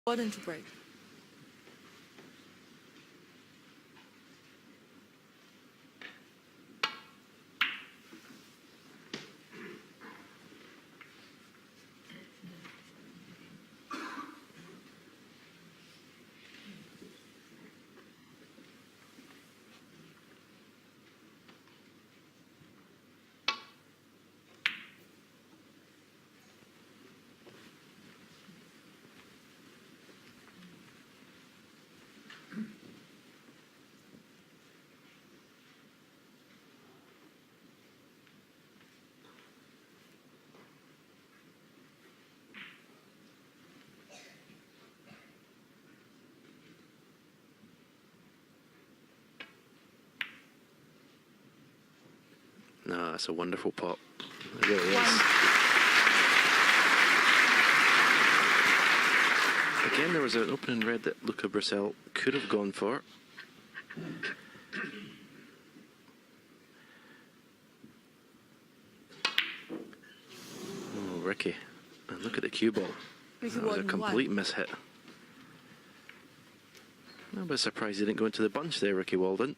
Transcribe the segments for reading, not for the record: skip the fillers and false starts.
Walden to break. No, that's a wonderful pot. It really is. Again, there was an opening red that Luca Brecel could have gone for. Oh, Ricky. And look at the cue ball. That was a complete mishit. I'm a bit surprised he didn't go into the bunch there, Ricky Walden.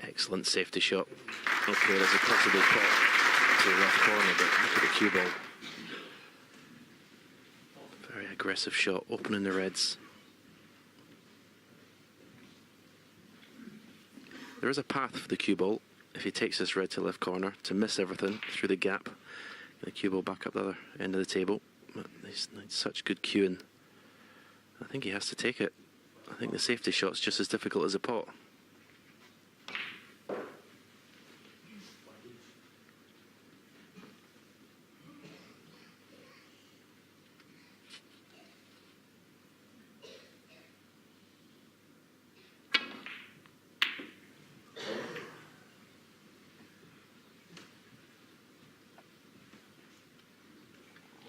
Excellent safety shot. Okay, there's a possible pot to the left corner, but look at the cue ball. Very aggressive shot, opening the reds. There is a path for the cue ball if he takes this red to left corner to miss everything through the gap. The cue ball back up the other end of the table. But he's such good cueing. I think he has to take it. I think the safety shot's just as difficult as a pot.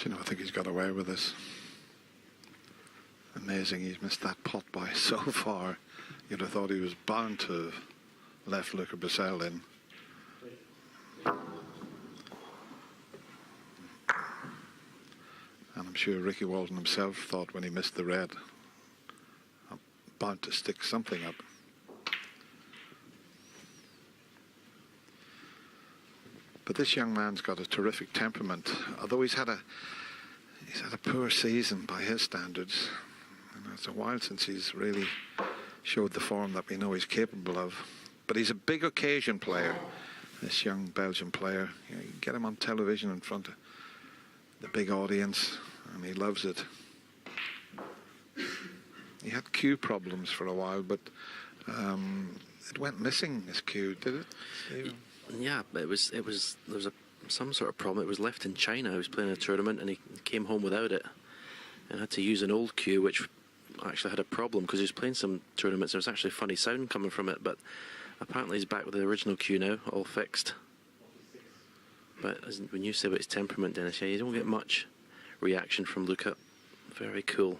You know, I think he's got away with this. Amazing, he's missed that pot by so far. You'd have thought he was bound to have left Luca Brecel in. And I'm sure Ricky Walden himself thought when he missed the red, I'm bound to stick something up. But this young man's got a terrific temperament. Although he's had a poor season by his standards. And it's a while since he's really showed the form that we know he's capable of. But he's a big occasion player, this young Belgian player. You know, you can get him on television in front of the big audience, and he loves it. He had cue problems for a while, but it went missing, his cue, did it, Stephen? Yeah, there was some sort of problem. It was left in China. He was playing a tournament and he came home without it and had to use an old cue, which actually had a problem because he was playing some tournaments. There was actually funny sound coming from it, but apparently he's back with the original cue now, all fixed. But when you say about his temperament, Dennis, yeah, you don't get much reaction from Luca. Very cool.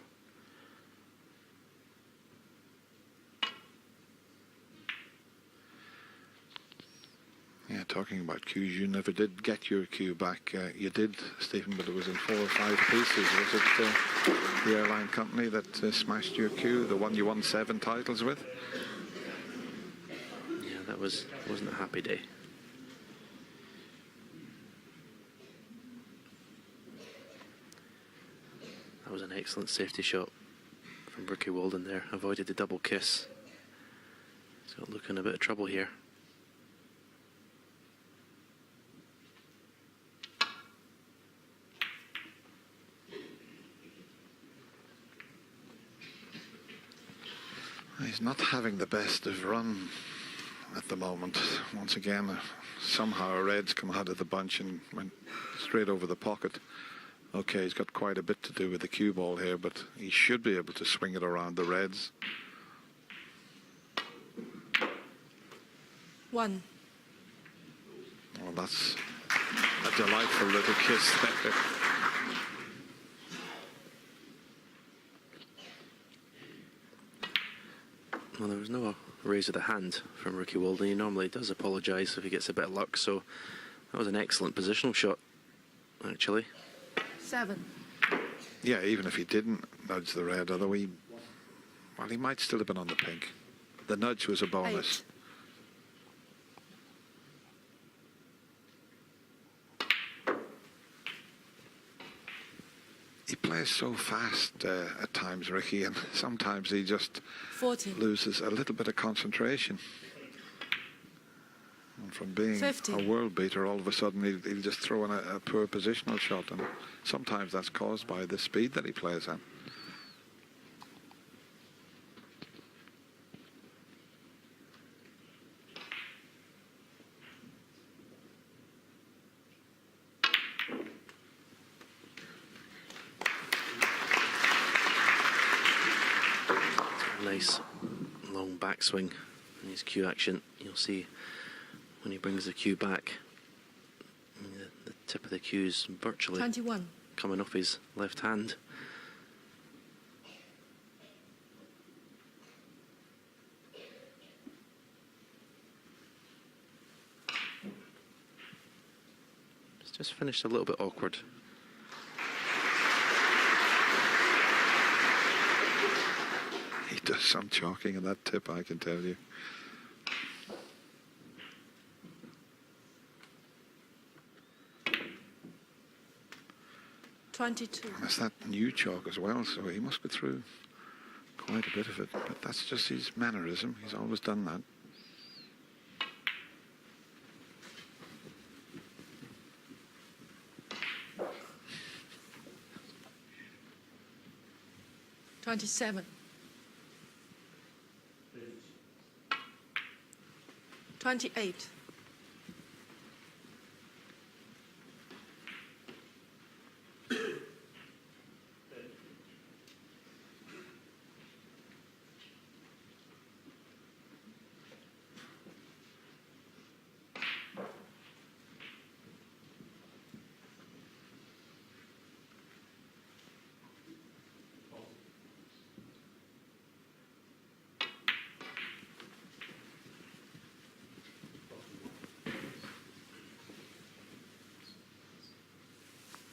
Yeah, talking about cues, you never did get your cue back. You did, Stephen, but it was in 4 or 5 pieces. Was it the airline company that smashed your cue, the one you won 7 titles with? Yeah, that wasn't a happy day. That was an excellent safety shot. from Ricky Walden there. Avoided the double kiss. He's got Luca in a bit of trouble here. He's not having the best of run at the moment. Once again, somehow a red's come out of the bunch and went straight over the pocket. Okay, he's got quite a bit to do with the cue ball here, but he should be able to swing it around the reds. 1. Well, that's a delightful little kiss there. Well, there was no raise of the hand from Ricky Walden. He normally does apologise if he gets a bit of luck, so that was an excellent positional shot, actually. 7. Yeah, even if he didn't nudge the red, although he might still have been on the pink. The nudge was a bonus. 8. He plays so fast at times, Ricky, and sometimes he just 14. loses a little bit of concentration. And from being 15. a world beater, all of a sudden he'll just throw in a poor positional shot, and sometimes that's caused by the speed that he plays at. Nice long backswing in his cue action. You'll see when he brings the cue back, the tip of the cue's virtually 21. coming off his left hand. It's just finished a little bit awkward. He does some chalking in that tip, I can tell you. Twenty-two. It's that new chalk as well, so he must go through quite a bit of it. But that's just his mannerism. He's always done that. $27. 28.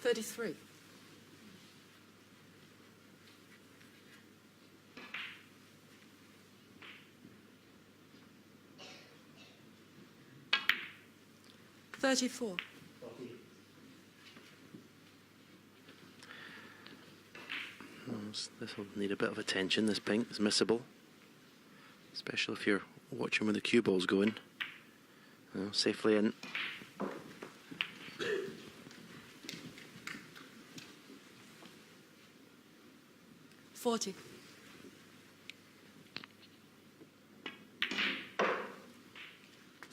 $33. $34. This will need a bit of attention. This pink is missable, especially if you're watching where the cue ball's going. Safely in. $40.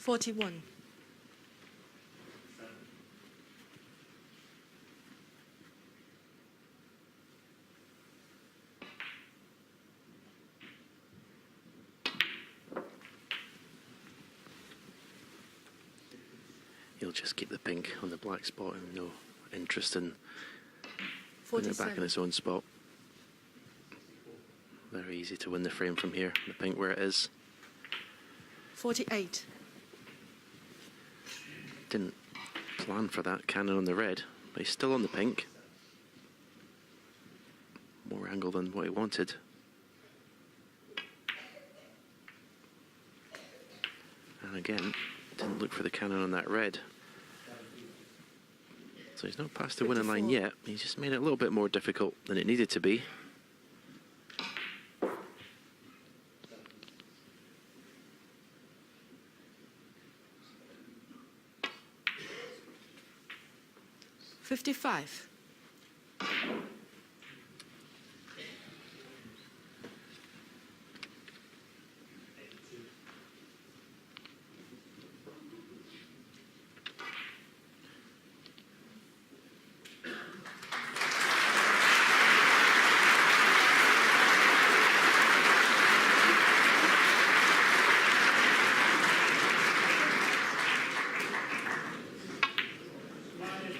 $41. He'll just keep the pink on the black spot and no interest in putting it back in its own spot. Very easy to win the frame from here. The pink where it is. 48. Didn't plan for that cannon on the red, but he's still on the pink. More angle than what he wanted. And again, didn't look for the cannon on that red. So he's not past the winning line yet. He's just made it a little bit more difficult than it needed to be. 55.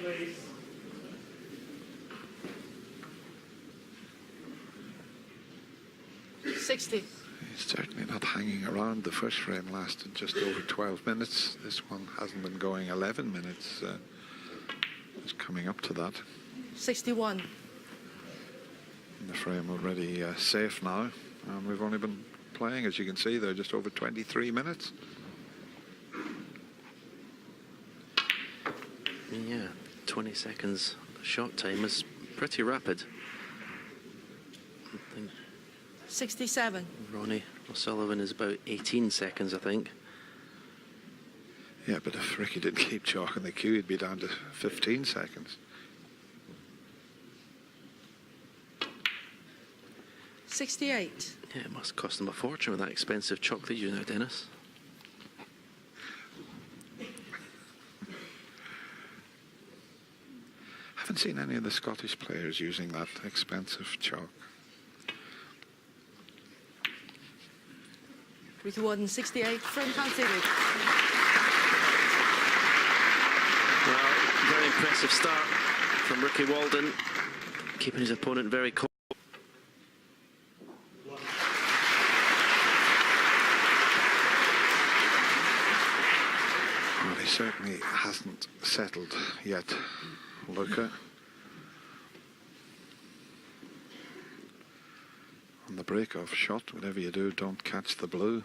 Please. $60. He's certainly not hanging around. The first frame lasted just over 12 minutes. This one hasn't been going 11 minutes. It's coming up to that. 61. And the frame already safe now. And we've only been playing, as you can see, there just over 23 minutes. Yeah, 20 seconds shot time is pretty rapid. I think 67. Ronnie O'Sullivan is about 18 seconds, I think. Yeah, but if Ricky didn't keep chalking the cue, he'd be down to 15 seconds. 68. Yeah, it must cost them a fortune with that expensive chalk they use now, Dennis. Haven't seen any of the Scottish players using that expensive chalk. Ricky Walden, 68. Frame conceded. Well, very impressive start from Ricky Walden, keeping his opponent very cold. Well, he certainly hasn't settled yet, Luca. On the break-off shot, whatever you do, don't catch the blue.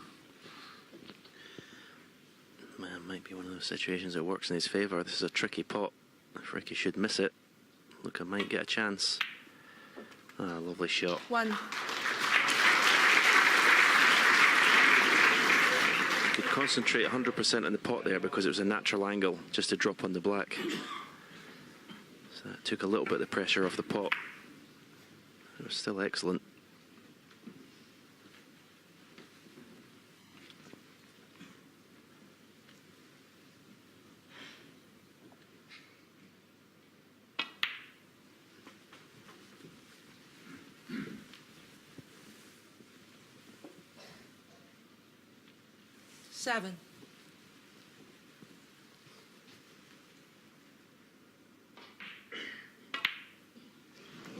Man, might be one of those situations that works in his favour. This is a tricky pot. If Ricky should miss it, Luca might get a chance. Ah, lovely shot. 1. Could concentrate 100% on the pot there because it was a natural angle just to drop on the black. So that took a little bit of the pressure off the pot. It was still excellent. Seven.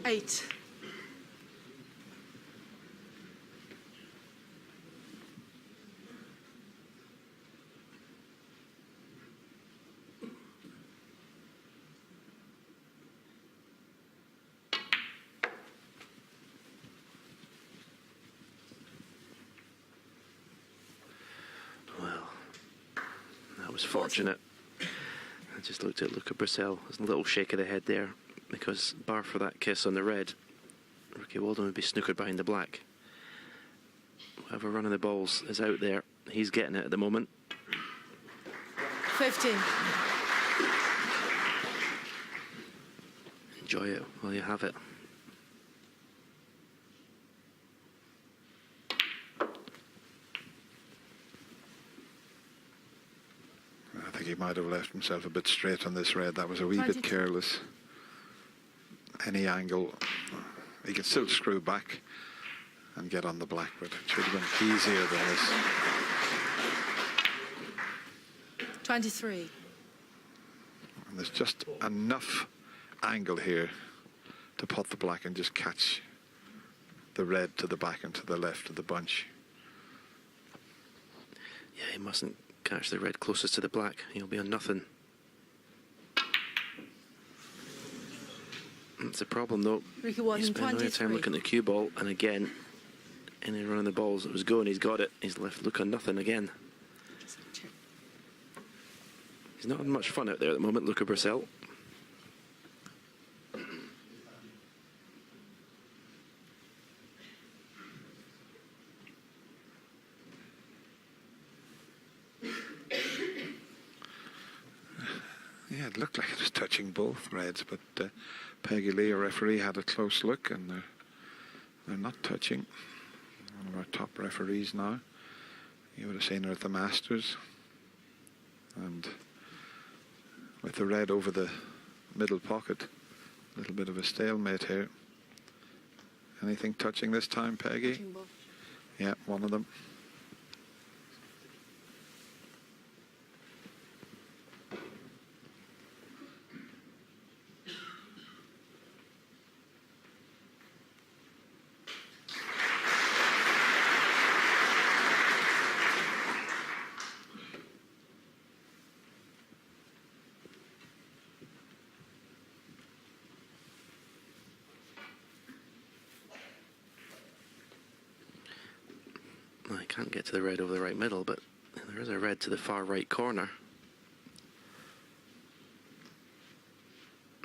8. Well, that was fortunate. I just looked at Luca Brecel. There's a little shake of the head there because bar for that kiss on the red, Ricky Walden would be snookered behind the black. Whoever running the balls is out there. He's getting it at the moment. 15. Enjoy it while you have it. I think he might have left himself a bit straight on this red. That was a wee bit 22. careless. Any angle, he could still screw back and get on the black, but it should have been easier than this. 23. And there's just enough angle here to pot the black and just catch the red to the back and to the left of the bunch. Yeah, he mustn't catch the red closest to the black. He'll be on nothing. It's a problem though. Ricky You Walden, spend all your time 23. looking at the cue ball, and again, any run of the balls that was going, he's got it. He's left Luca nothing again. He's not having much fun out there at the moment, Luca Brecel. Yeah, it looked like it was touching both reds, but Peggy Lee, a referee, had a close look, and they're not touching. One of our top referees now. You would have seen her at the Masters. And with the red over the middle pocket, a little bit of a stalemate here. Anything touching this time, Peggy? Touching both. Yeah, one of them. I can't get to the red over the right middle, but there is a red to the far right corner.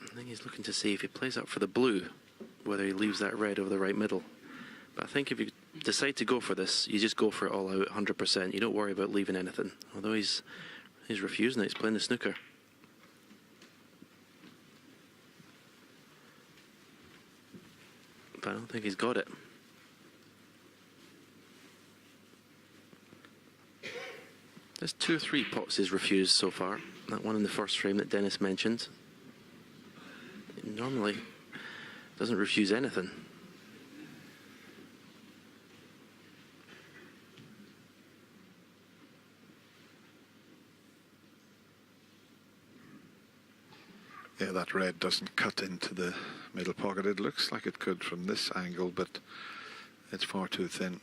I think he's looking to see if he plays up for the blue, whether he leaves that red over the right middle. But I think if you decide to go for this, you just go for it all out, 100%. You don't worry about leaving anything. Although he's refusing it, he's playing the snooker. But I don't think he's got it. There's 2 or 3 pots he's refused so far. That one in the first frame that Dennis mentioned. He normally doesn't refuse anything. Yeah, that red doesn't cut into the middle pocket. It looks like it could from this angle, but it's far too thin.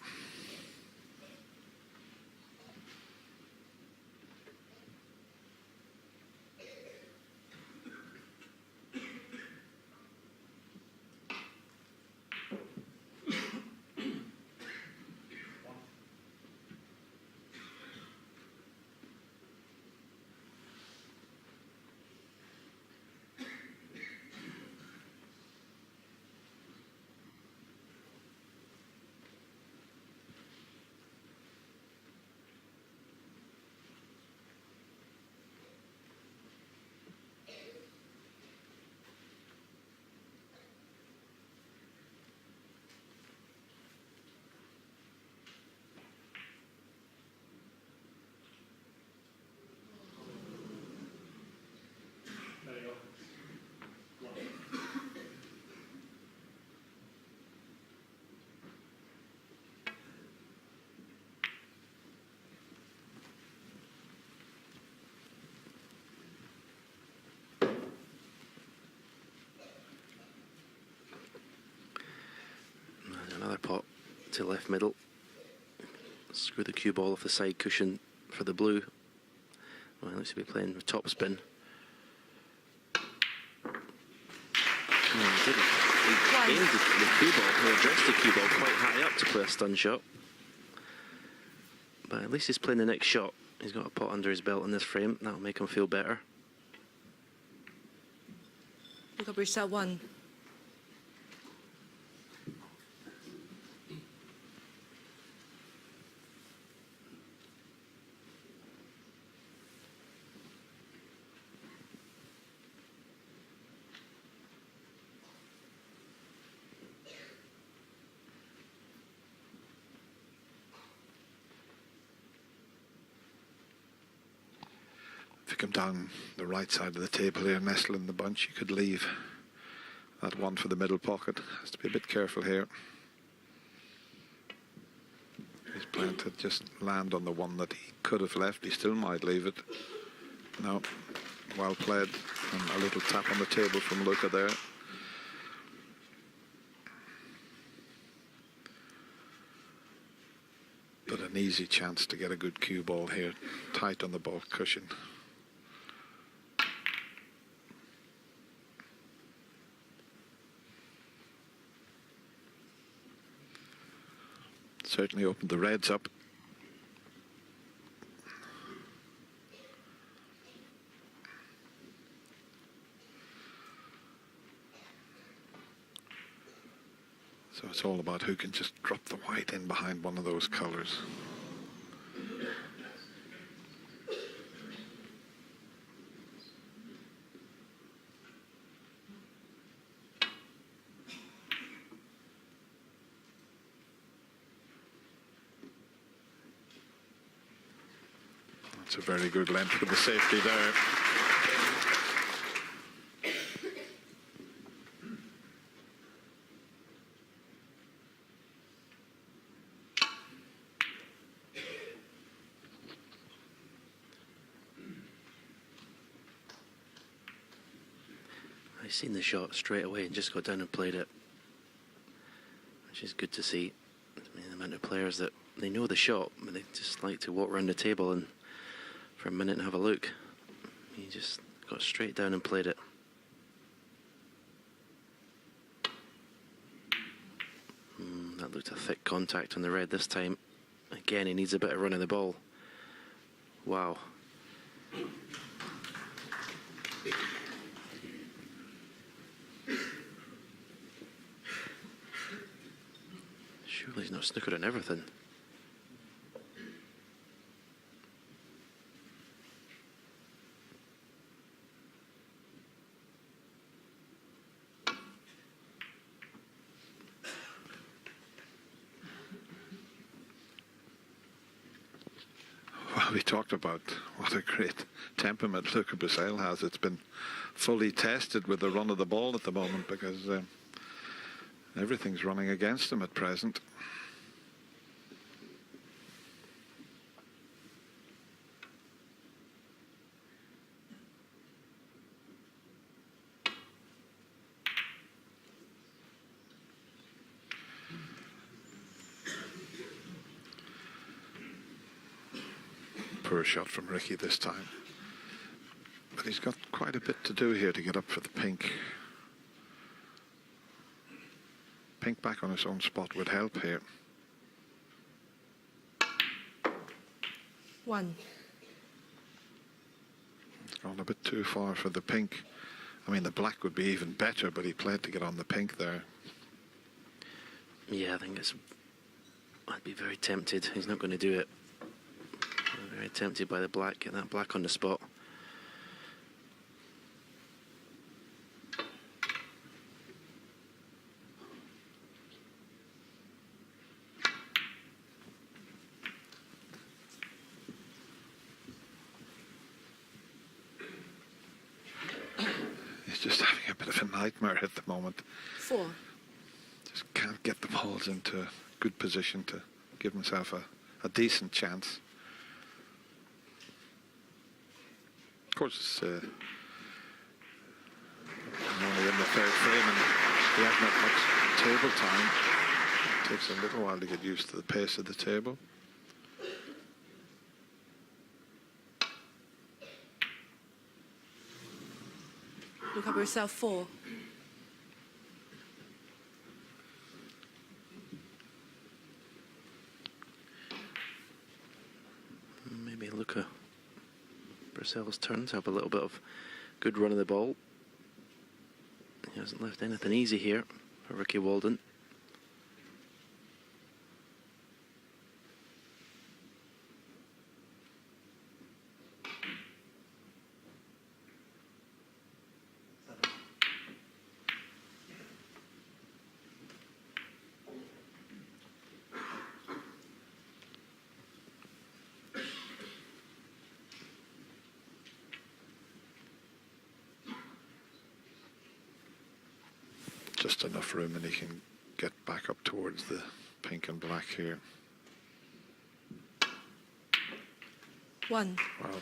Another pot to left middle. Screw the cue ball off the side cushion for the blue. Well, looks to be playing with top spin. No, he didn't. He aimed the cue ball, he addressed the cue ball quite high up to play a stun shot. But at least he's playing the next shot. He's got a pot under his belt in this frame. That'll make him feel better. Luca, Brecel 1. If you come down the right side of the table here, nestle in the bunch, you could leave that one for the middle pocket. Has to be a bit careful here. He's playing to just land on the one that he could have left. He still might leave it. No, well played. And a little tap on the table from Luca there. But an easy chance to get a good cue ball here. Tight on the ball cushion. Certainly opened the reds up. So it's all about who can just drop the white in behind one of those colours. It's a very good length for the safety there. I seen the shot straight away and just got down and played it, which is good to see. I mean, the amount of players that they know the shot, but they just like to walk around the table and for a minute and have a look. He just got straight down and played it. That looked a thick contact on the red this time. Again, he needs a bit of run of the ball. Wow. Surely he's not snookered on everything. Well, we talked about what a great temperament Luca Brecel has. It's been fully tested with the run of the ball at the moment because everything's running against him at present. Poor shot from Ricky this time. But he's got quite a bit to do here to get up for the pink. Pink back on his own spot would help here. 1. It's gone a bit too far for the pink. I mean, the black would be even better, but he played to get on the pink there. Yeah, I think I'd be very tempted. He's not going to do it. I'm very tempted by the black. Get that black on the spot. He's just having a bit of a nightmare at the moment. 4. Just can't get the balls into a good position to give himself a decent chance. Of course, it's only in the third frame and he hasn't had much table time. It takes a little while to get used to the pace of the table. Luca Brecel 4. Maybe Luca Brecel's turn to have a little bit of good run of the ball. He hasn't left anything easy here for Ricky Walden. Just enough room and he can get back up towards the pink and black here. 1. Well,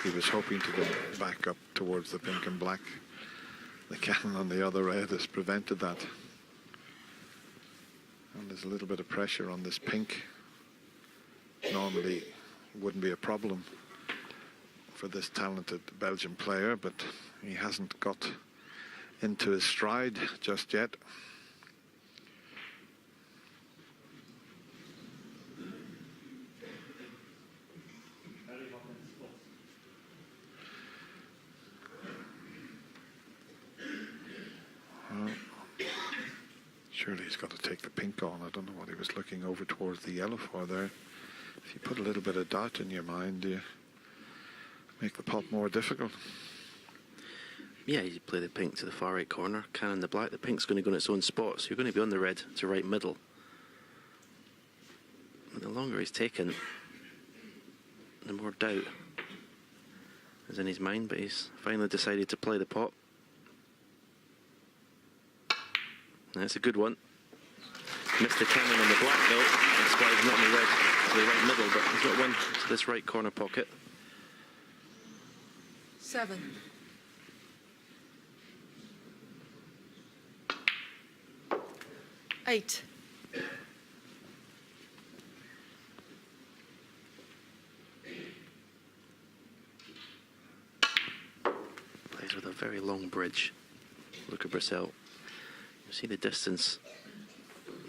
he was hoping to go back up towards the pink and black. The cannon on the other red has prevented that. And there's a little bit of pressure on this pink. Normally wouldn't be a problem for this talented Belgian player, but he hasn't got into his stride just yet. Well, surely he's got to take the pink on. I don't know what he was looking over towards the yellow for there. If you put a little bit of doubt in your mind, you make the pot more difficult. Yeah, you play the pink to the far right corner, cannon the black. The pink's going to go in its own spot, so you're going to be on the red to right middle. And the longer he's taken, the more doubt is in his mind, but he's finally decided to play the pot. That's a good one. Missed the cannon on the black though. That's why he's not in the red to the right middle, but he's got one to this right corner pocket. 7. Eight. Plays with a very long bridge. Luca Brecel. You see the distance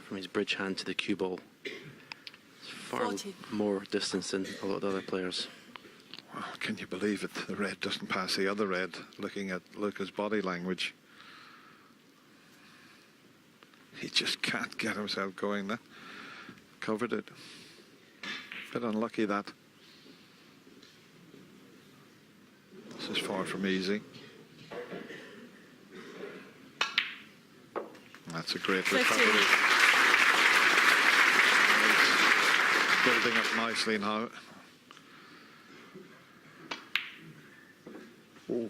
from his bridge hand to the cue ball. It's far 40. more distance than a lot of the other players. Well, can you believe it? The red doesn't pass the other red, looking at Luca's body language. He just can't get himself going there. Covered it. Bit unlucky that. This is far from easy. That's a great 15. recovery. Building up nicely now. Oh,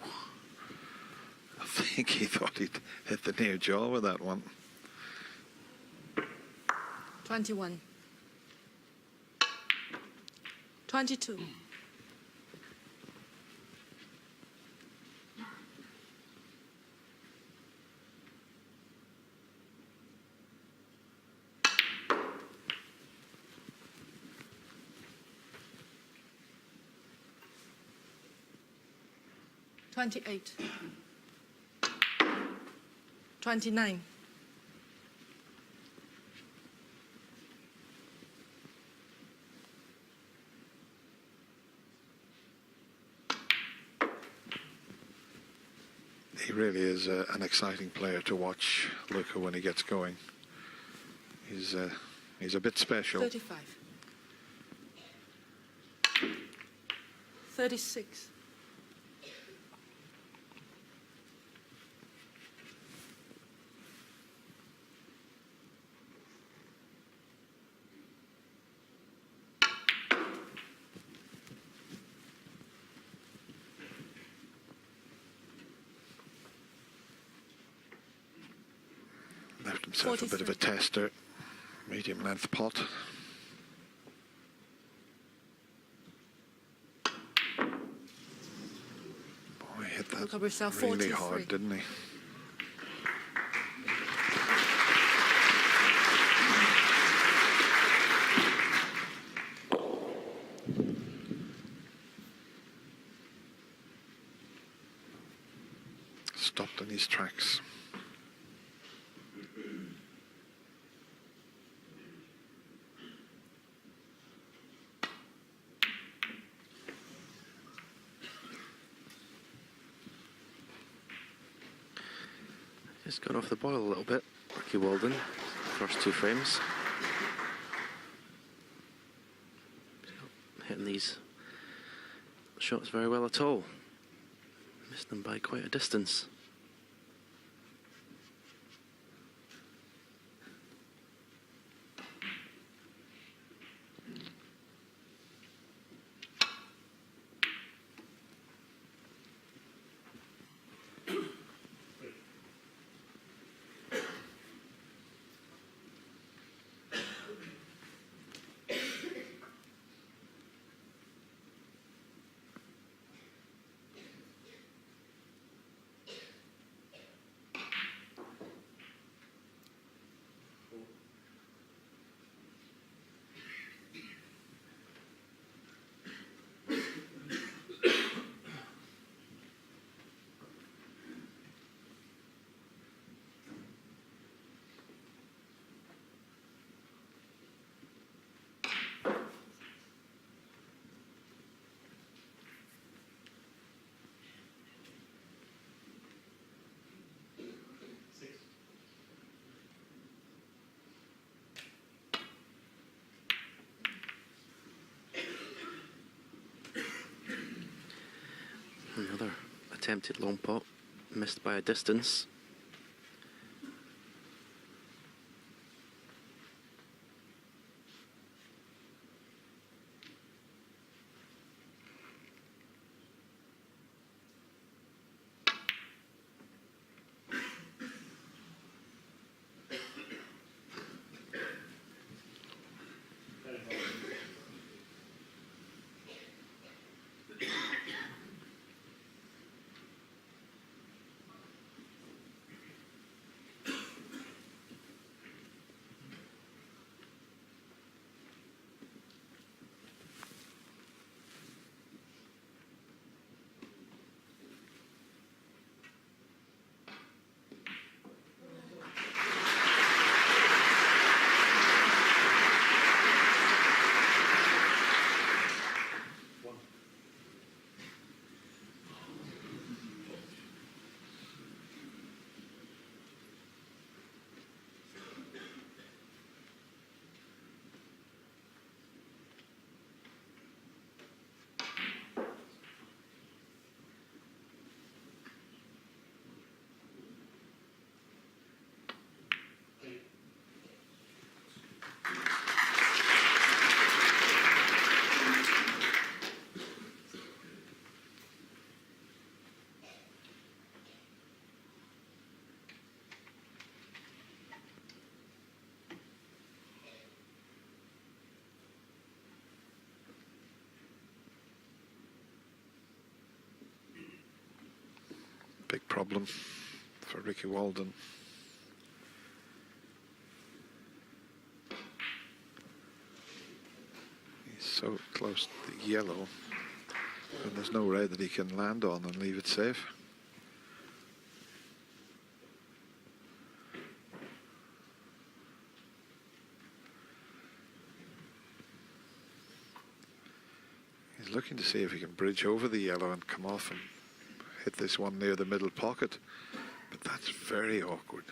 I think he thought he'd hit the near jaw with that one. 21. 22. $28. 29. He really is an exciting player to watch, Luca, when he gets going. He's a bit special. 35. 36. Left himself a bit of a 43. tester. Medium length pot. Boy, he hit that Luca Brecel, really 43. hard, didn't he? Stopped in his tracks. Just got off the boil a little bit, Ricky Walden, first 2 frames. He's not hitting these shots very well at all. Missed them by quite a distance. Another attempted long pot, missed by a distance. problem for Ricky Walden. He's so close to the yellow, and there's no red that he can land on and leave it safe. He's looking to see if he can bridge over the yellow and come off and hit this one near the middle pocket, but that's very awkward.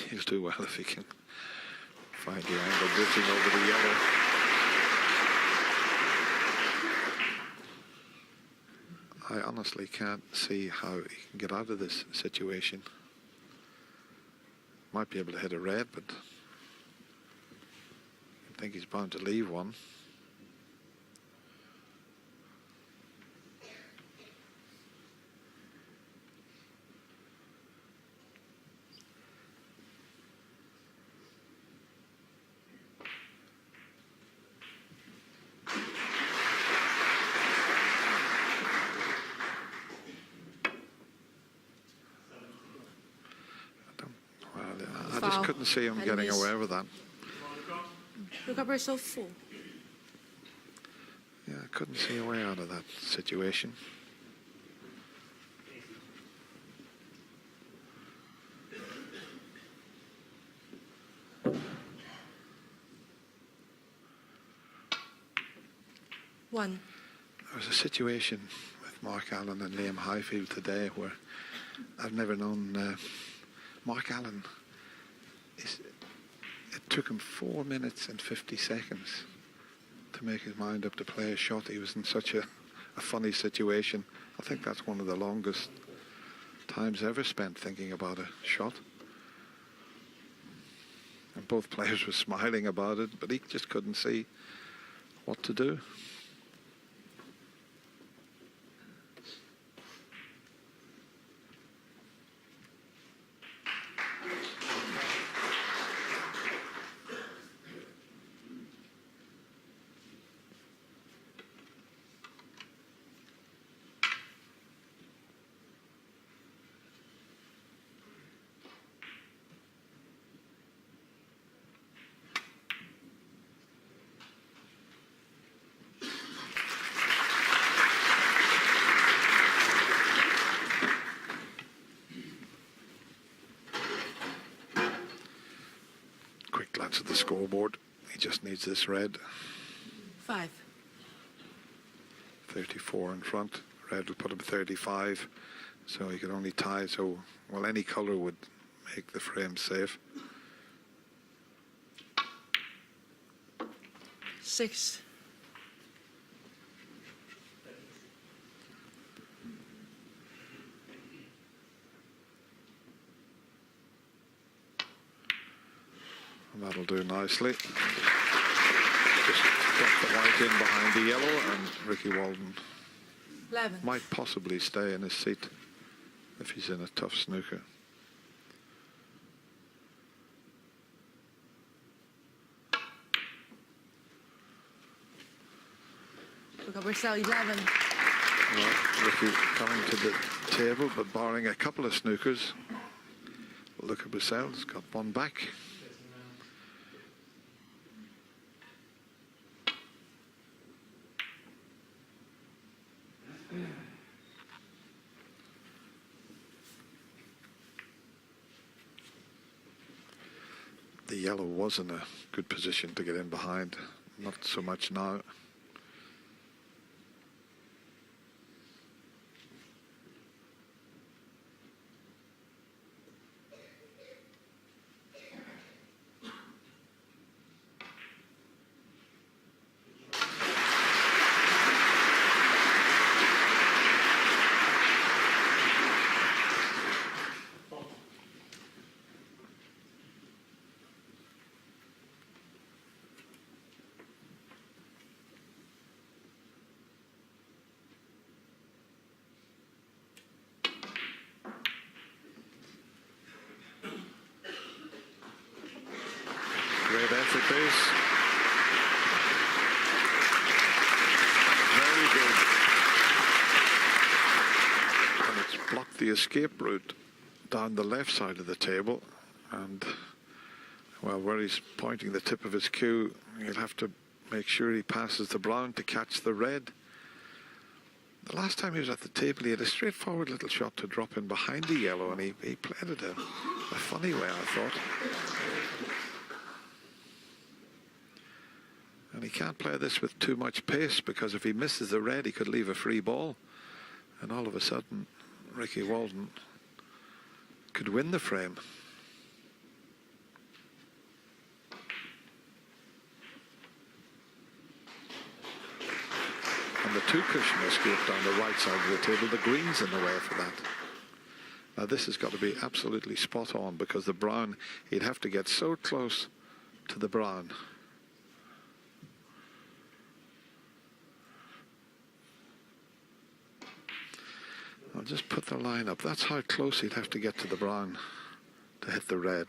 He'll do well if he can find the angle bridging over the yellow. I honestly can't see how he can get out of this situation. Might be able to hit a red, but I think he's bound to leave one. I just couldn't see him getting away with that. Luca, Brecel 4. Yeah, I couldn't see a way out of that situation. One. There was a situation with Mark Allen and Liam Highfield today where I've never known Mark Allen. It took him 4 minutes and 50 seconds to make his mind up to play a shot. He was in such a funny situation. I think that's one of the longest times ever spent thinking about a shot. And both players were smiling about it, but he just couldn't see what to do. Glance at the scoreboard. He just needs this red. 5. 34 in front. Red will put him 35. So he could only tie. So, well, any colour would make the frame safe. 6. That'll do nicely. Just get the white in behind the yellow, and Ricky Walden 11. might possibly stay in his seat if he's in a tough snooker. Luca, Brecel 11. Well, Ricky coming to the table, but barring a couple of snookers, Luca Brecel's got one back. The yellow was in a good position to get in behind, not so much now. pace. Very good. And it's blocked the escape route down the left side of the table. And, well, where he's pointing the tip of his cue, he'll have to make sure he passes the brown to catch the red. The last time he was at the table, he had a straightforward little shot to drop in behind the yellow, and he played it a funny way, I thought. And he can't play this with too much pace, because if he misses the red, he could leave a free ball. And all of a sudden, Ricky Walden could win the frame. And the two-cushion escape down the right side of the table, the green's in the way for that. Now this has got to be absolutely spot on, because the brown, he'd have to get so close to the brown. I'll just put the line up. That's how close he'd have to get to the brown to hit the red.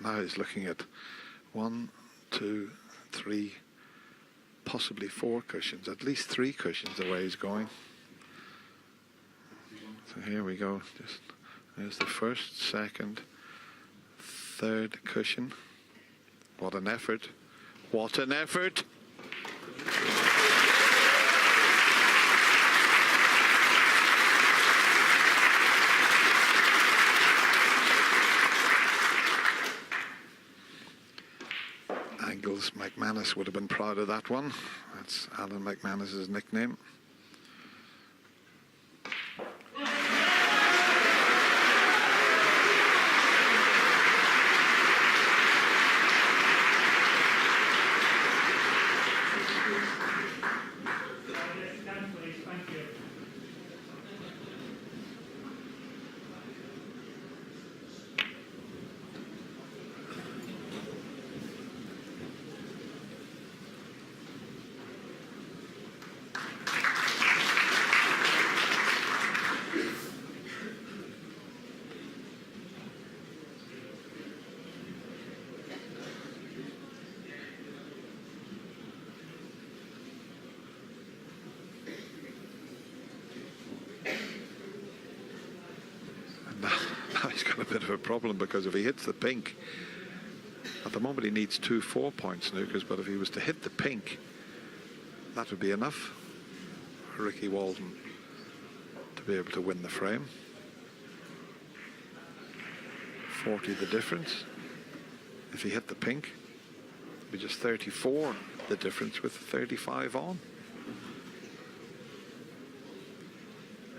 Now he's looking at 1, 2, 3, possibly 4 cushions, at least 3 cushions the way he's going. So here we go. Just there's the first, second, third cushion. What an effort. What an effort. McManus would have been proud of that one. That's Alan McManus's nickname. He's got a bit of a problem, because if he hits the pink, at the moment he needs 2 4-point snookers, but if he was to hit the pink, that would be enough for Ricky Walden to be able to win the frame. 40 the difference. If he hit the pink, it would be just 34 the difference with 35 on.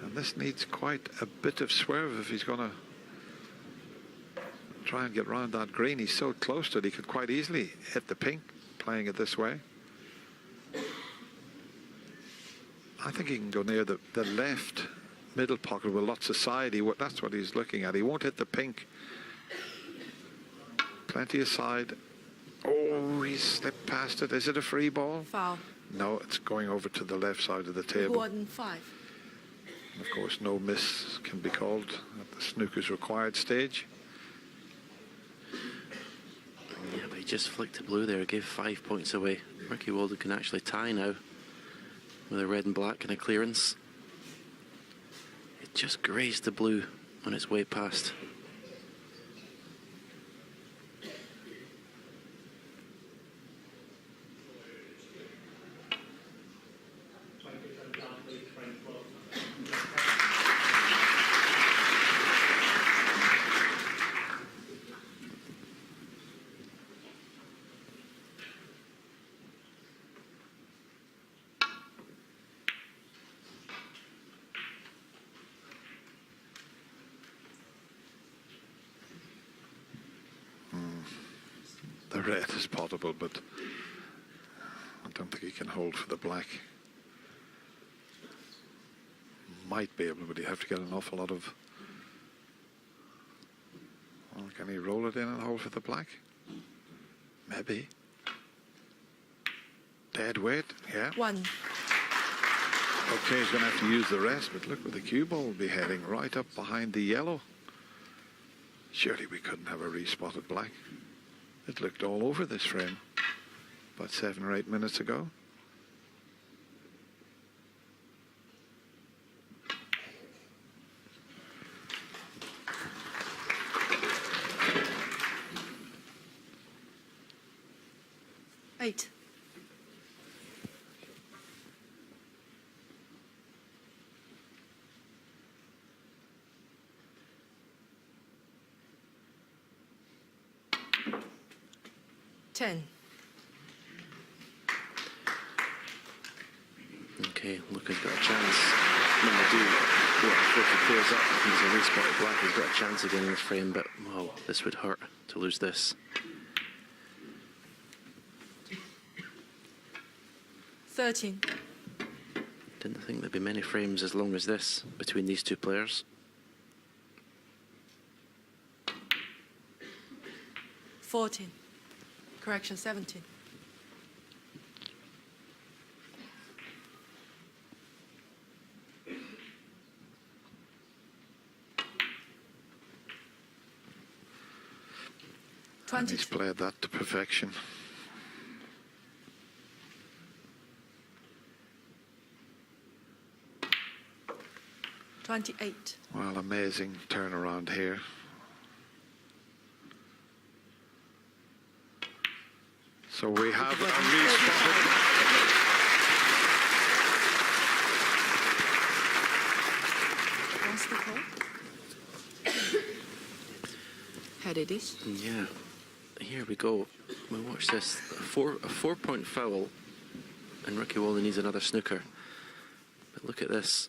And this needs quite a bit of swerve if he's going to try and get round that green. He's so close to it, he could quite easily hit the pink playing it this way. I think he can go near the left middle pocket with lots of side. That's what he's looking at. He won't hit the pink. Plenty of side. Oh, he slipped past it. Is it a free ball? Foul. No, it's going over to the left side of the table. Walden 5. And of course, no miss can be called at the snooker's required stage. Yeah, but he just flicked the blue there, gave 5 points away. Ricky Walden can actually tie now with a red and black and a clearance. It just grazed the blue on its way past. The red is potable, but I don't think he can hold for the black. Might be able, but you have to get an awful lot of... Well, can he roll it in and hold for the black? Maybe. Dead weight, yeah. 1. Okay, he's going to have to use the rest, but look where the cue ball will be heading, right up behind the yellow. Surely we couldn't have a respotted black. It looked all over this frame about 7 or 8 minutes ago. Eight. Ten. Okay, Luca's got a chance. When they do, if he clears up, he's a respotted black, he's got a chance again in this frame, but wow, this would hurt to lose this. 13. Didn't think there'd be many frames as long as this between these two players. 14. Correction, 17. And he's played that to perfection. 28. Well, amazing turnaround here. So we have a respotted. What's the call? Had it is. Yeah, here we go. We watch this. A 4-point foul, and Ricky Walden needs another snooker. But look at this.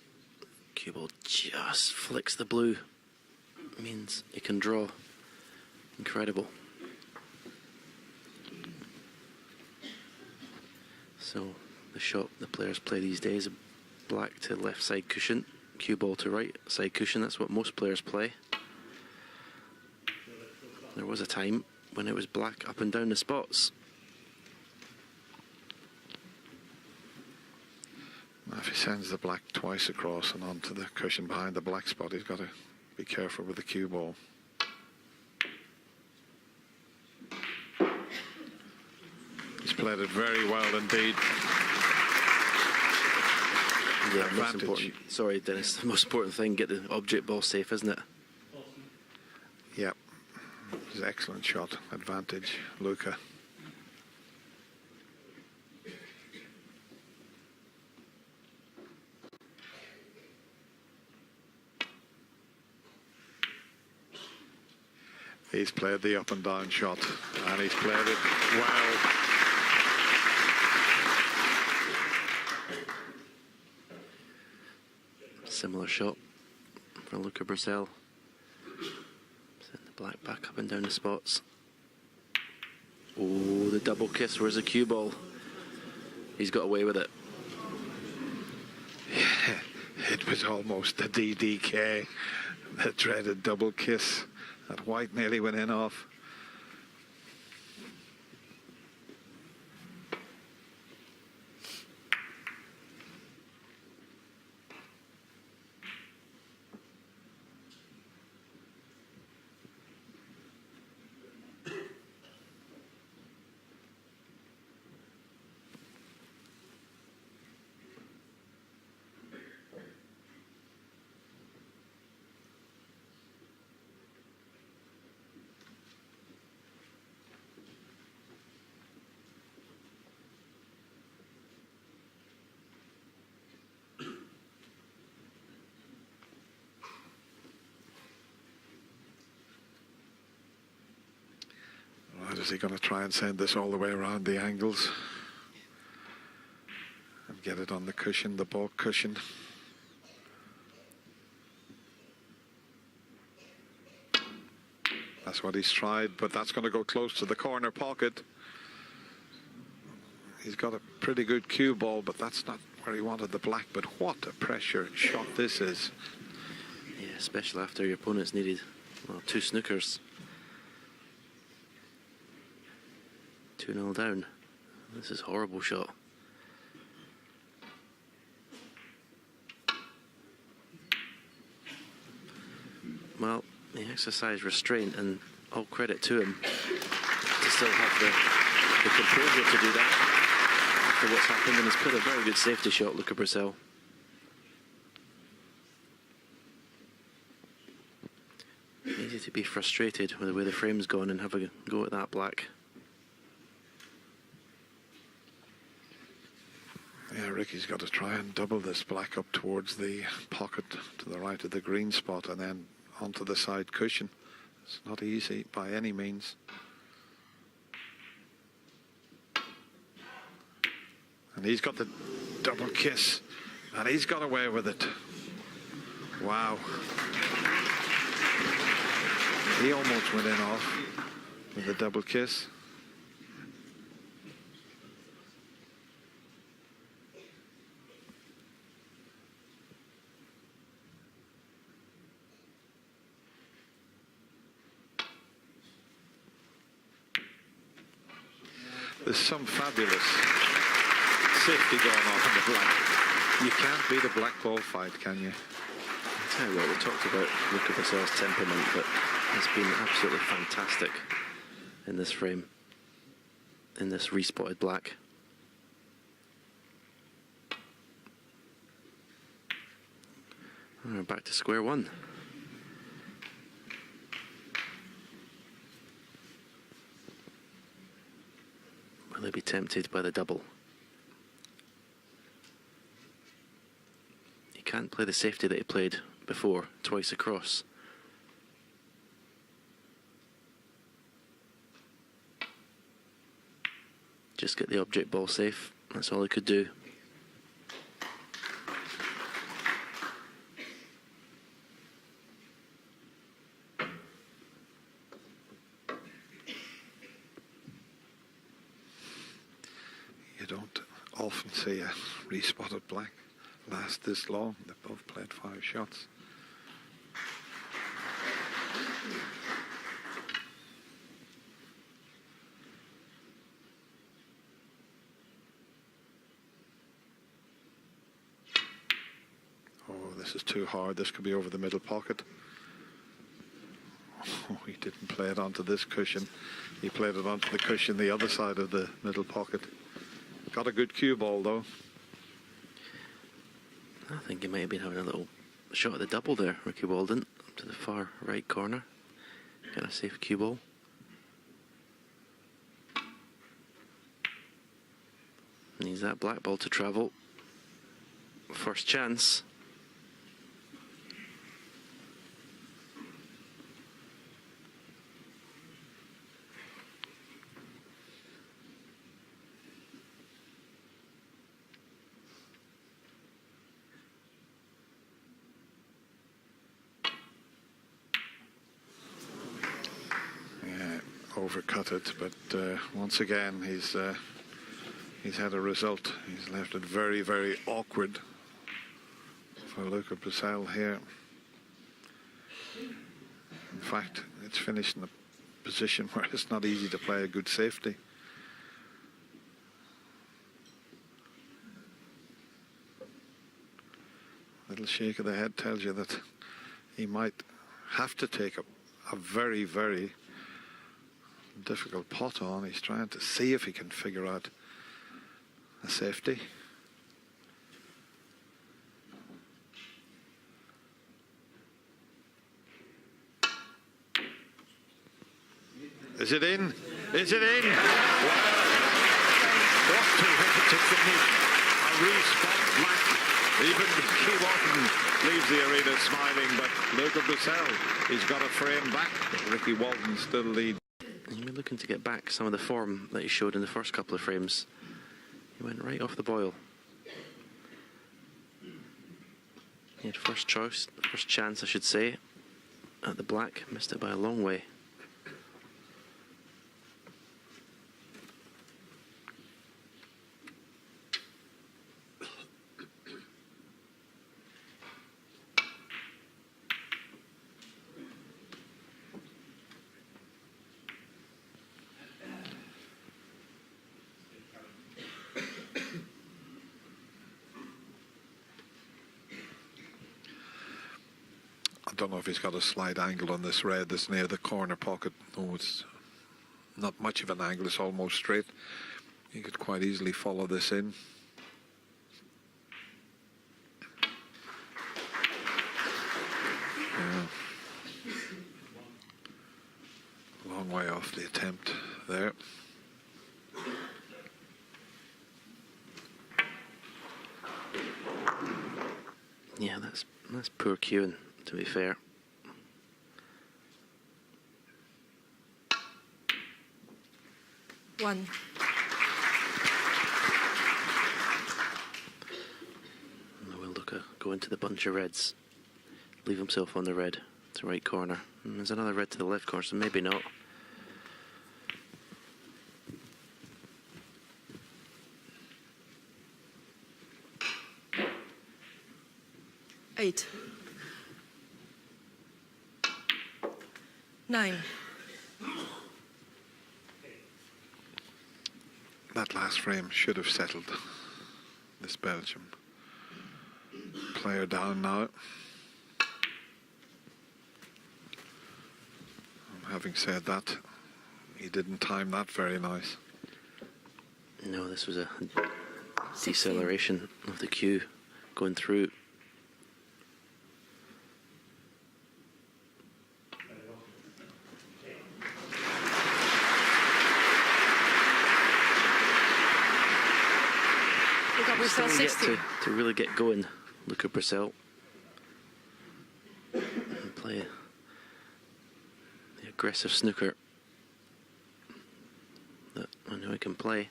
Cue ball just flicks the blue. Means he can draw. Incredible. So the shot the players play these days, black to left side cushion, cue ball to right side cushion. That's what most players play. There was a time when it was black up and down the spots. Now if he sends the black twice across and onto the cushion behind the black spot, he's got to be careful with the cue ball. He's played it very well indeed. Yeah, most important. Sorry, Dennis. The most important thing, get the object ball safe, isn't it? Yep. It's an excellent shot. Advantage, Luca. He's played the up and down shot, and he's played it well. Similar shot for Luca Brecel. Send the black back up and down the spots. Oh, the double kiss. Where's the cue ball? He's got away with it. It was almost the DDK, the dreaded double kiss. That white nearly went in off. Right, is he going to try and send this all the way around the angles and get it on the cushion, the ball cushion? That's what he's tried, but that's going to go close to the corner pocket. He's got a pretty good cue ball, but that's not where he wanted the black. But what a pressure shot this is. Yeah, especially after your opponent's needed, well, 2 snookers. 2-0 down. This is a horrible shot. Well, he exercised restraint, and all credit to him to still have the composure to do that after what's happened, and he's put a very good safety shot, Luca Brecel. Easy to be frustrated with the way the frame's gone and have a go at that black. Yeah, Ricky's got to try and double this black up towards the pocket to the right of the green spot and then onto the side cushion. It's not easy by any means. And he's got the double kiss, and he's got away with it. Wow. He almost went in off with the double kiss. There's some fabulous safety going on in the black. You can't beat a black ball fight, can you? I'll tell you what, we talked about Luca Brecel's temperament, but he's been absolutely fantastic in this frame, in this respotted black. And we're back to square one. Will they be tempted by the double? He can't play the safety that he played before, twice across. Just get the object ball safe, that's all he could do. You don't often see a respotted black last this long. They've both played 5 shots. Oh, this is too hard. This could be over the middle pocket. Oh, he didn't play it onto this cushion. He played it onto the cushion the other side of the middle pocket. Got a good cue ball, though. I think he might have been having a little shot at the double there, Ricky Walden, up to the far right corner. Got a safe cue ball. Needs that black ball to travel. First chance. Overcut it, but once again he's had a result. He's left it very, very awkward for Luca Brecel here. In fact, it's finished in a position where it's not easy to play a good safety. A little shake of the head tells you that he might have to take a very, very difficult pot on. He's trying to see if he can figure out a safety. Is it in? Is it in? Wow. What to finish a respot black. Even Ricky Walden leaves the arena smiling, but Luca Brecel, he's got a frame back. Ricky Walden still leads. We're looking to get back some of the form that he showed in the first couple of frames. He went right off the boil. He had first chance, I should say, at the black. Missed it by a long way. don't know if he's got a slight angle on this red that's near the corner pocket. No, it's not much of an angle, it's almost straight. You could quite easily follow this in. Yeah. Long way off the attempt there. Yeah, that's poor cueing, to be fair. One. Now will Luca go into the bunch of reds, leave himself on the red to right corner. And there's another red to the left corner, so maybe not. Eight. 9. That last frame should have settled this Belgium player down now. Having said that, he didn't time that very nice. No, this was a deceleration of the cue going through. Brecel Still yet 60. to really get going, Luca Brecel. And play the aggressive snooker that I know he can play.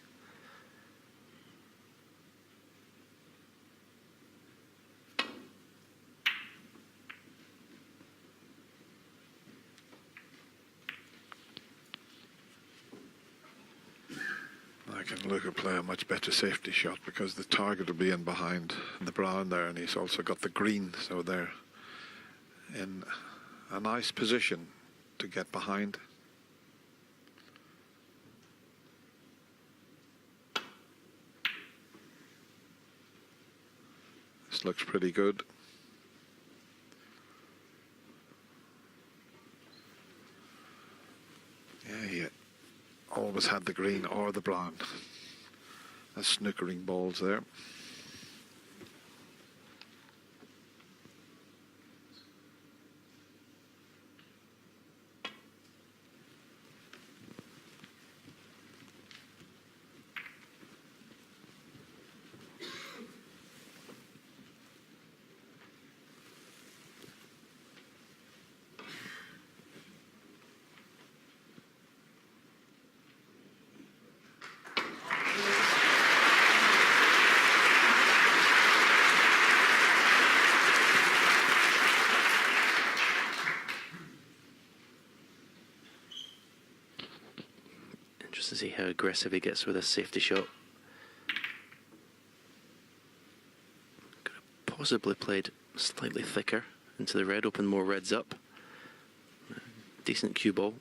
Can Luca play a much better safety shot because the target will be in behind the brown there, and he's also got the green, so they're in a nice position to get behind. This looks pretty good. Yeah, he always had the green or the brown as snookering balls there. Just to see how aggressive he gets with a safety shot. Could have possibly played slightly thicker into the red, open more reds up. Decent cue ball.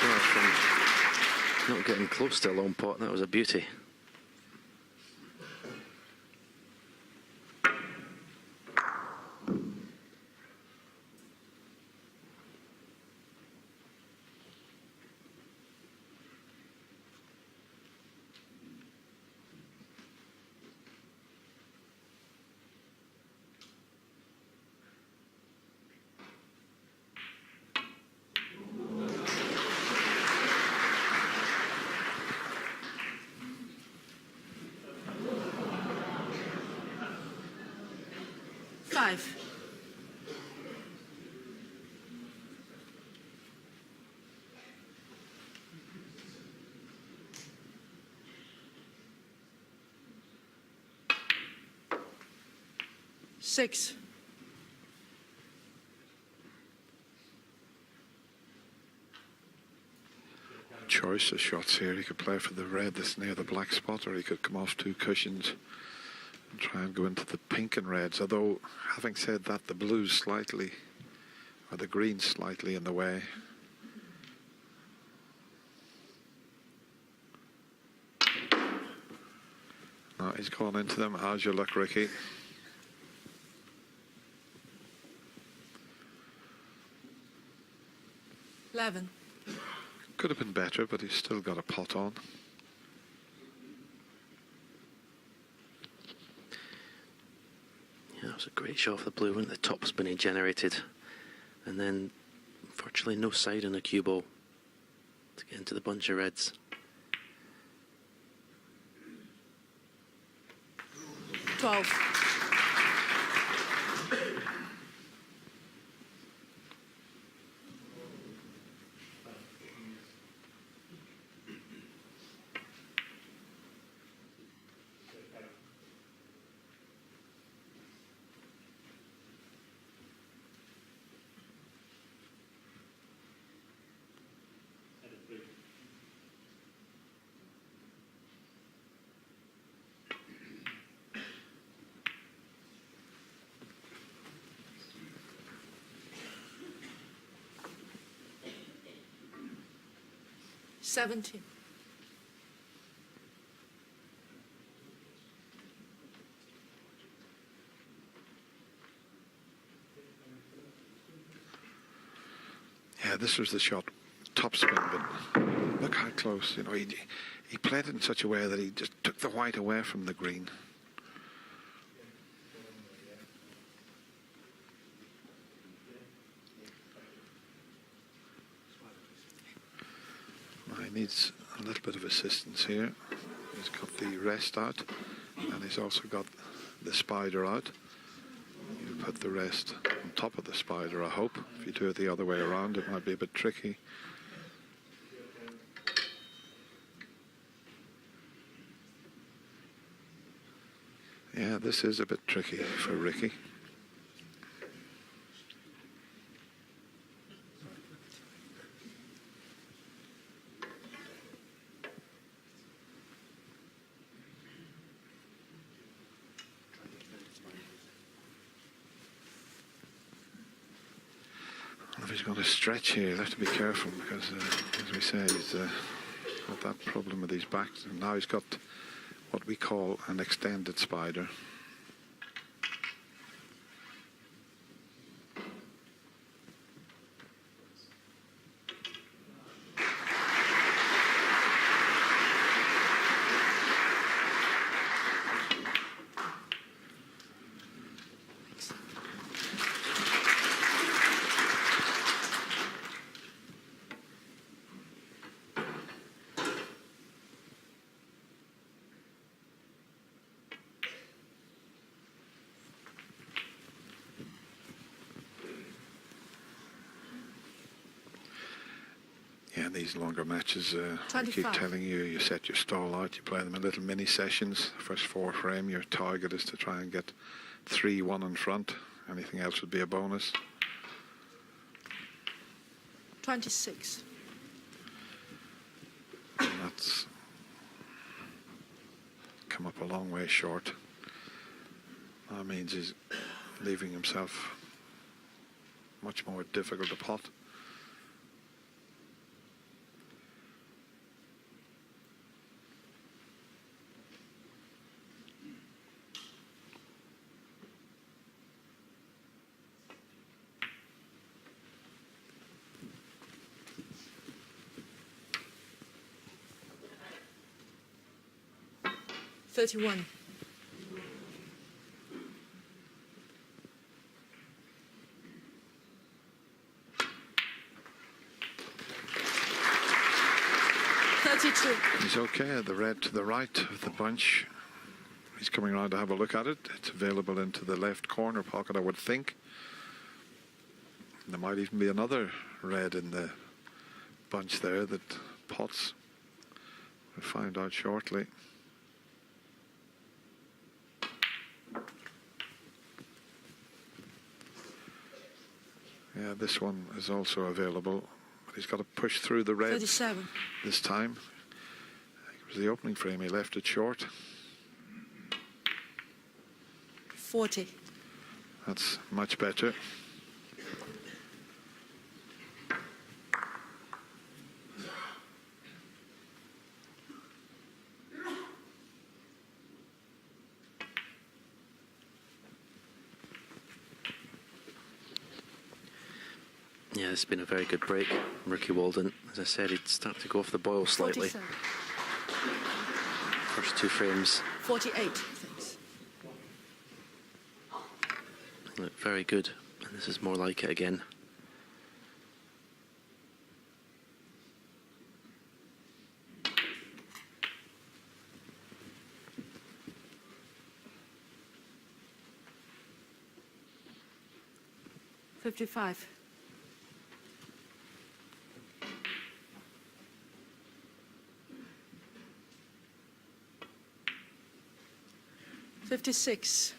Well, from not getting close to a long pot, that was a beauty. Five. Six. Choice of shots here. He could play for the red that's near the black spot, or he could come off two cushions and try and go into the pink and reds. Although, having said that, the blue's slightly, or the green's slightly in the way. No, he's gone into them. How's your luck, Ricky? $11. Could have been better, but he's still got a pot on. Yeah, it was a great shot off the blue when the top spin he generated. And then virtually no side on the cue ball to get into the bunch of reds. 12. $17. Yeah, this was the shot. Top spin, but look how close. You know, he played it in such a way that he just took the white away from the green. He needs a little bit of assistance here. He's got the rest out, and he's also got the spider out. You put the rest on top of the spider, I hope. If you do it the other way around, it might be a bit tricky. Yeah, this is a bit tricky for Ricky. If he's going to stretch here, he'll have to be careful because, as we say, he's got that problem with his back. And now he's got what we call an extended spider. Yeah, these longer matches, I keep 25. telling you, you set your stall out, you play them in little mini sessions. First 4 frame, your target is to try and get 3-1 in front. Anything else would be a bonus. 26. And that's come up a long way short. That means he's leaving himself much more difficult to pot. 31. He's okay. The red to the right of the bunch. He's coming around to have a look at it. It's available into the left corner pocket, I would think. There might even be another red in the bunch there that pots. We'll find out shortly. Yeah, this one is also available. But he's got to push through the red 37. this time. It was the opening frame, he left it short. 40. That's much better. Yeah, it's been a very good break from Ricky Walden. As I said, he'd start to go off the boil slightly. 47. First two frames 48. Thanks. look very good, and this is more like it again. $55. $56.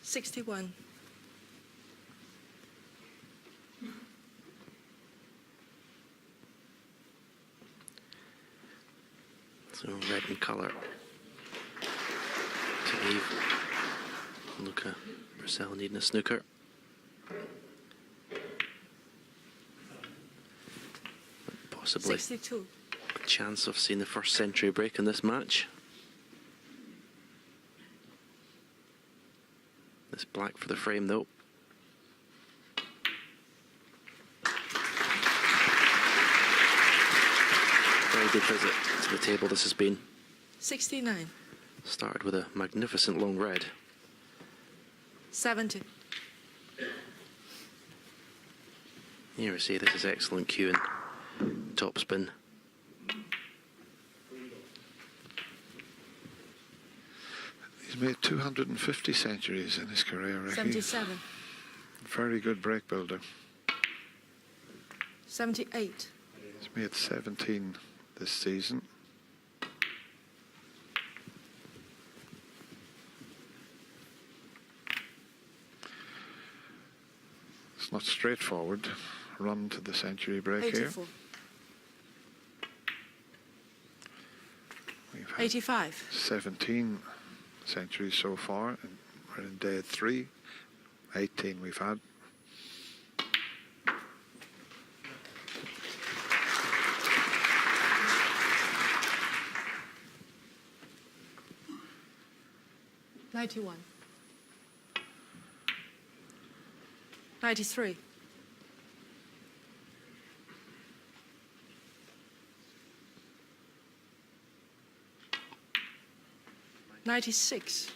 $61. So red in colour to leave Luca, Brecel needing a snooker. Possibly 62. a chance of seeing the first century break in this match. This black for the frame though. Very good visit to the table this has been. 69. Started with a magnificent long red. 70. Here we see this is excellent cueing. Top spin. He's made 250 centuries in his career, Ricky. 77. Very good break builder. 78. He's made 17 this season. It's not straightforward run to the century break 84. here. We've had 85. 17 centuries so far, and we're in day 3. 18 we've had. $91. 93. $96.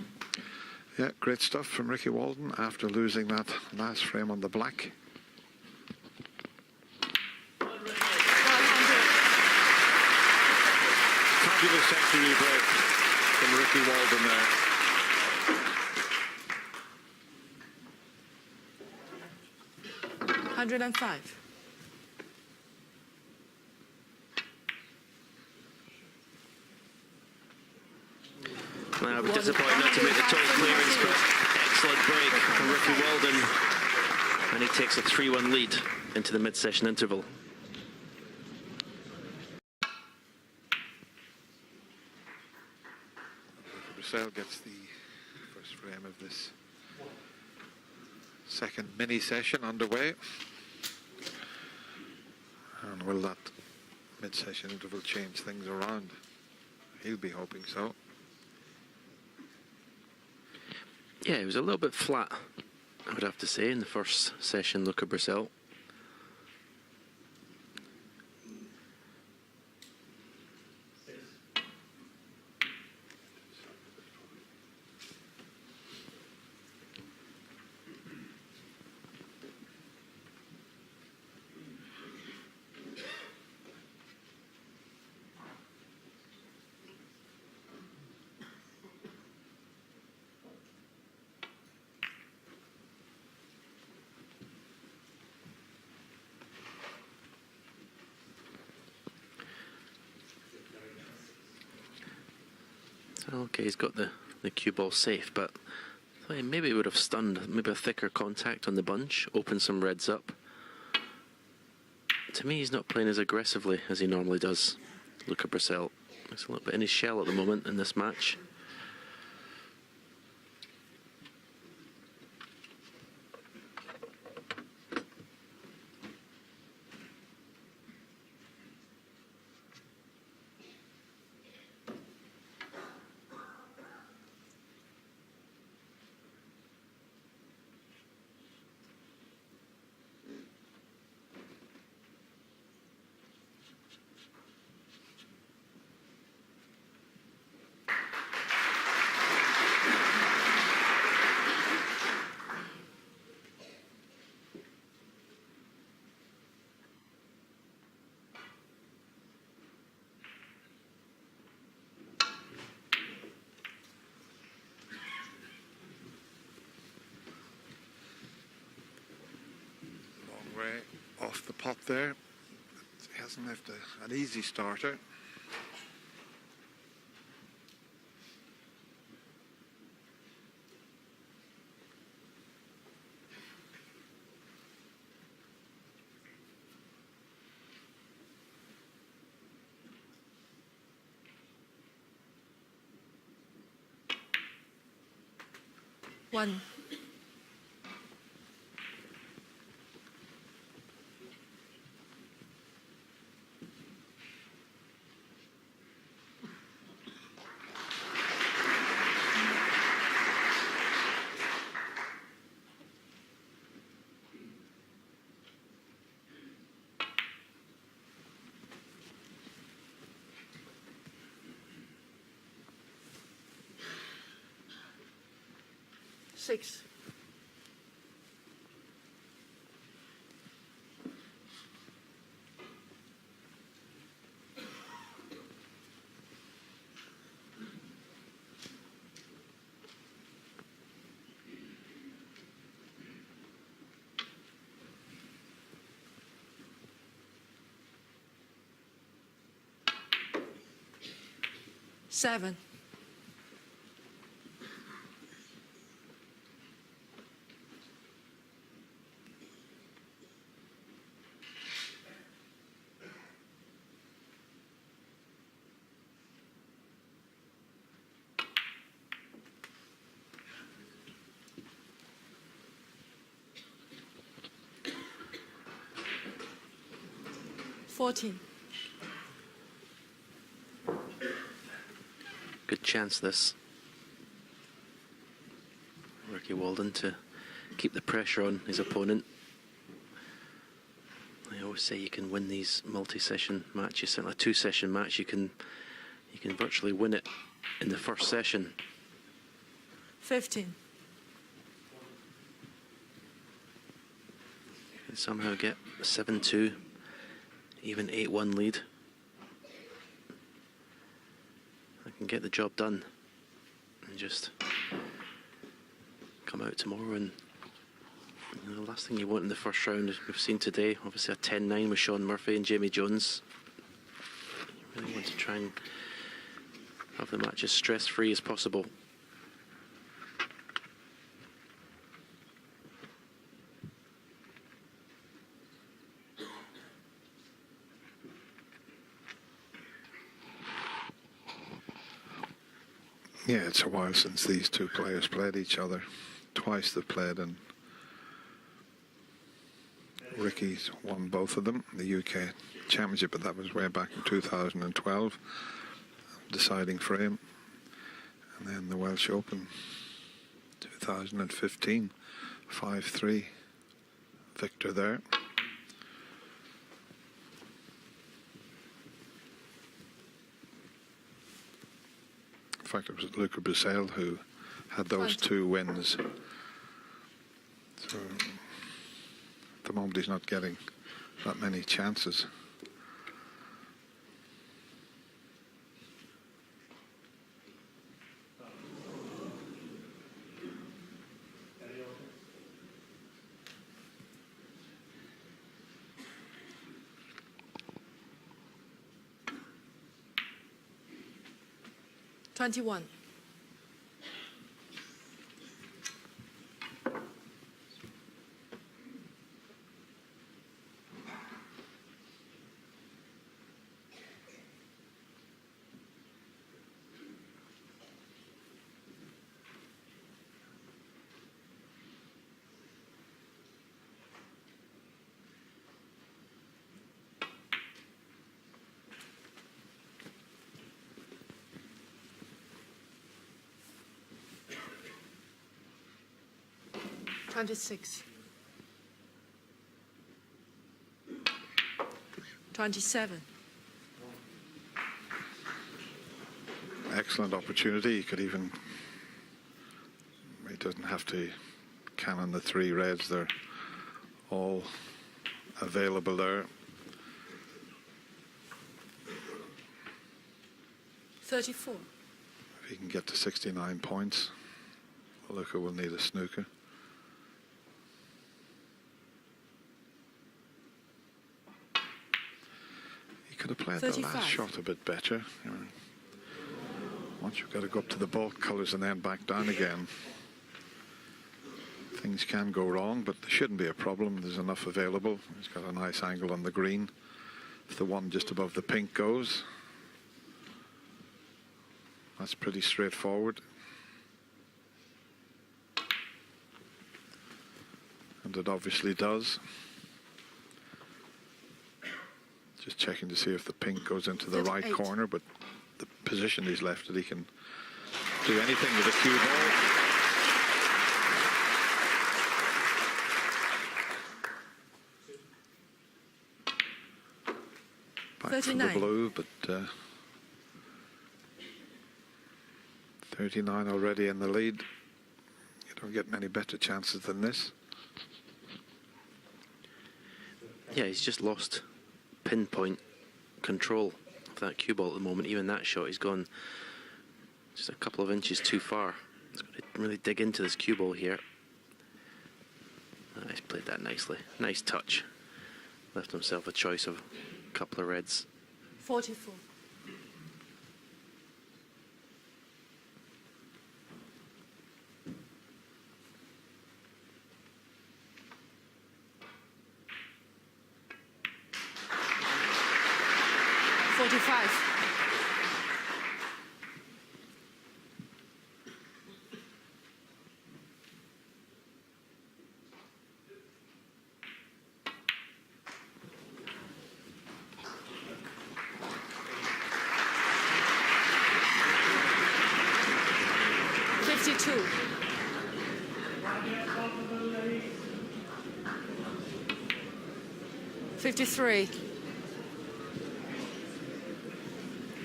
Yeah, great stuff from Ricky Walden after losing that last frame on the black. Fabulous century break from Ricky Walden there. $105. Now, I was disappointed not to make the total clearance, but excellent break from Ricky Walden. And he takes a 3-1 lead into the mid-session interval. Brecel gets the first frame of this second mini session underway. And will that mid-session interval change things around. He'll be hoping so. Yeah, it was a little bit flat, I would have to say, in the first session, Luca Brecel. Okay, he's got the cue ball safe, but I thought maybe he would have stunned, maybe a thicker contact on the bunch, opened some reds up. To me, he's not playing as aggressively as he normally does, Luca Brecel. He's a little bit in his shell at the moment in this match. Way off the pot there. He hasn't left an easy starter. One. Six. Seven. Fourteen. Good chance this. Ricky Walden to keep the pressure on his opponent. I always say you can win these multi-session matches. Certainly a two-session match, you can virtually win it in the first session. 15. And somehow get a 7-2, even 8-1 lead. I can get the job done and just come out tomorrow. And the last thing you want in the first round, as we've seen today, obviously a 10-9 with Sean Murphy and Jamie Jones. You really want to try and have the match as stress-free as possible. Yeah, it's a while since these two players played each other. Twice they've played in Ricky's won both of them, the UK Championship, but that was way back in 2012, deciding frame. And then the Welsh Open 2015, 5-3 victor there. In fact, it was Luca Brecel who had those 2 wins. So at the moment he's not getting that many chances. $21. $26. $27. Excellent opportunity. He could even, he doesn't have to cannon the 3 reds. They're all available there. 34. If he can get to 69 points, Luca will need a snooker. He could have played 35. the last shot a bit better. You know, once you've got to go up to the ball colours and then back down again, things can go wrong, but there shouldn't be a problem. There's enough available. He's got a nice angle on the green. If the one just above the pink goes, that's pretty straightforward. And it obviously does. Just checking to see if the pink goes into the right 38. corner, but the position he's left it, he can do anything with a cue ball. Back from the 39. blue, but 39 already in the lead. You don't get many better chances than this. Yeah, he's just lost pinpoint control of that cue ball at the moment. Even that shot, he's gone just a couple of inches too far. He's got to really dig into this cue ball here. He's played that nicely. Nice touch. Left himself a choice of a couple of reds. 44. $52. $53.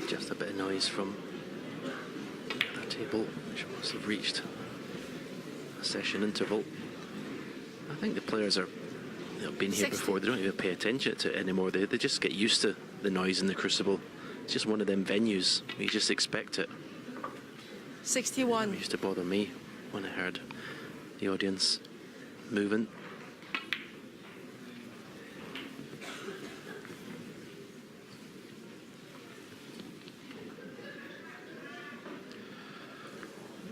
Just a bit of noise from the table, which must have reached a session interval. I think the players are, been here 60. before. They don't even pay attention to it anymore. They just get used to the noise in the Crucible. It's just one of them venues where you just expect it. 61. It used to bother me when I heard the audience moving.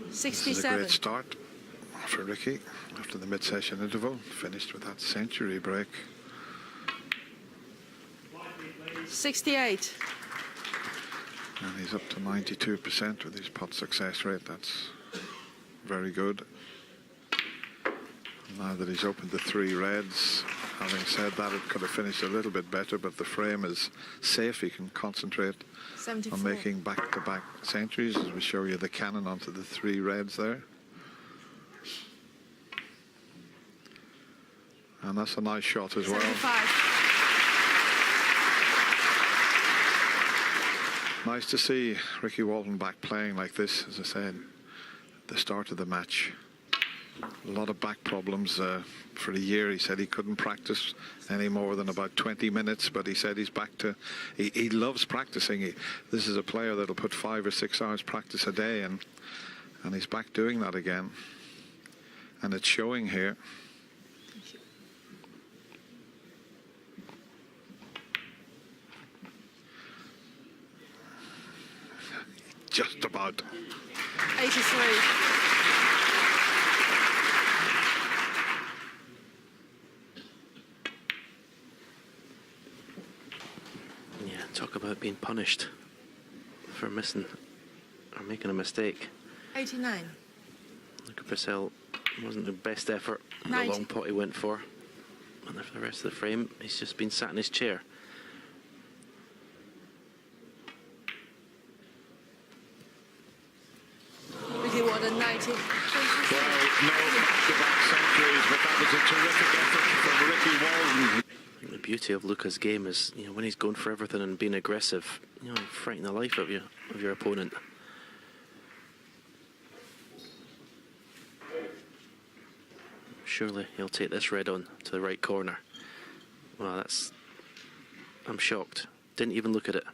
This is a 67. great start for Ricky after the mid-session interval. Finished with that century break. 68. And he's up to 92% with his pot success rate. That's very good. Now that he's opened the 3 reds, Having said that, it could have finished a little bit better, but the frame is safe. You can concentrate 74. on making back-to-back centuries, as we show you the cannon onto the 3 reds there. And that's a nice shot as well. 75. Nice to see Ricky Walden back playing like this, as I said, at the start of the match. A lot of back problems for a year. He said he couldn't practice any more than about 20 minutes, but he said he's back to... He loves practicing. This is a player that'll put 5 or 6 hours practice a day, and he's back doing that again. And it's showing here. Just about. 83. Yeah, talk about being punished for missing or making a mistake. 89. Luca Brecel wasn't the best effort. The 90. long pot he went for. And for the rest of the frame, he's just been sat in his chair. Ricky Walden, 90. Well, no back-to-back centuries, but that was a terrific effort from Ricky Walden. I think the beauty of Luca's game is, when he's going for everything and being aggressive, you frighten the life of your opponent. Surely he'll take this red on to the right corner. Well, I'm shocked. Didn't even look at it.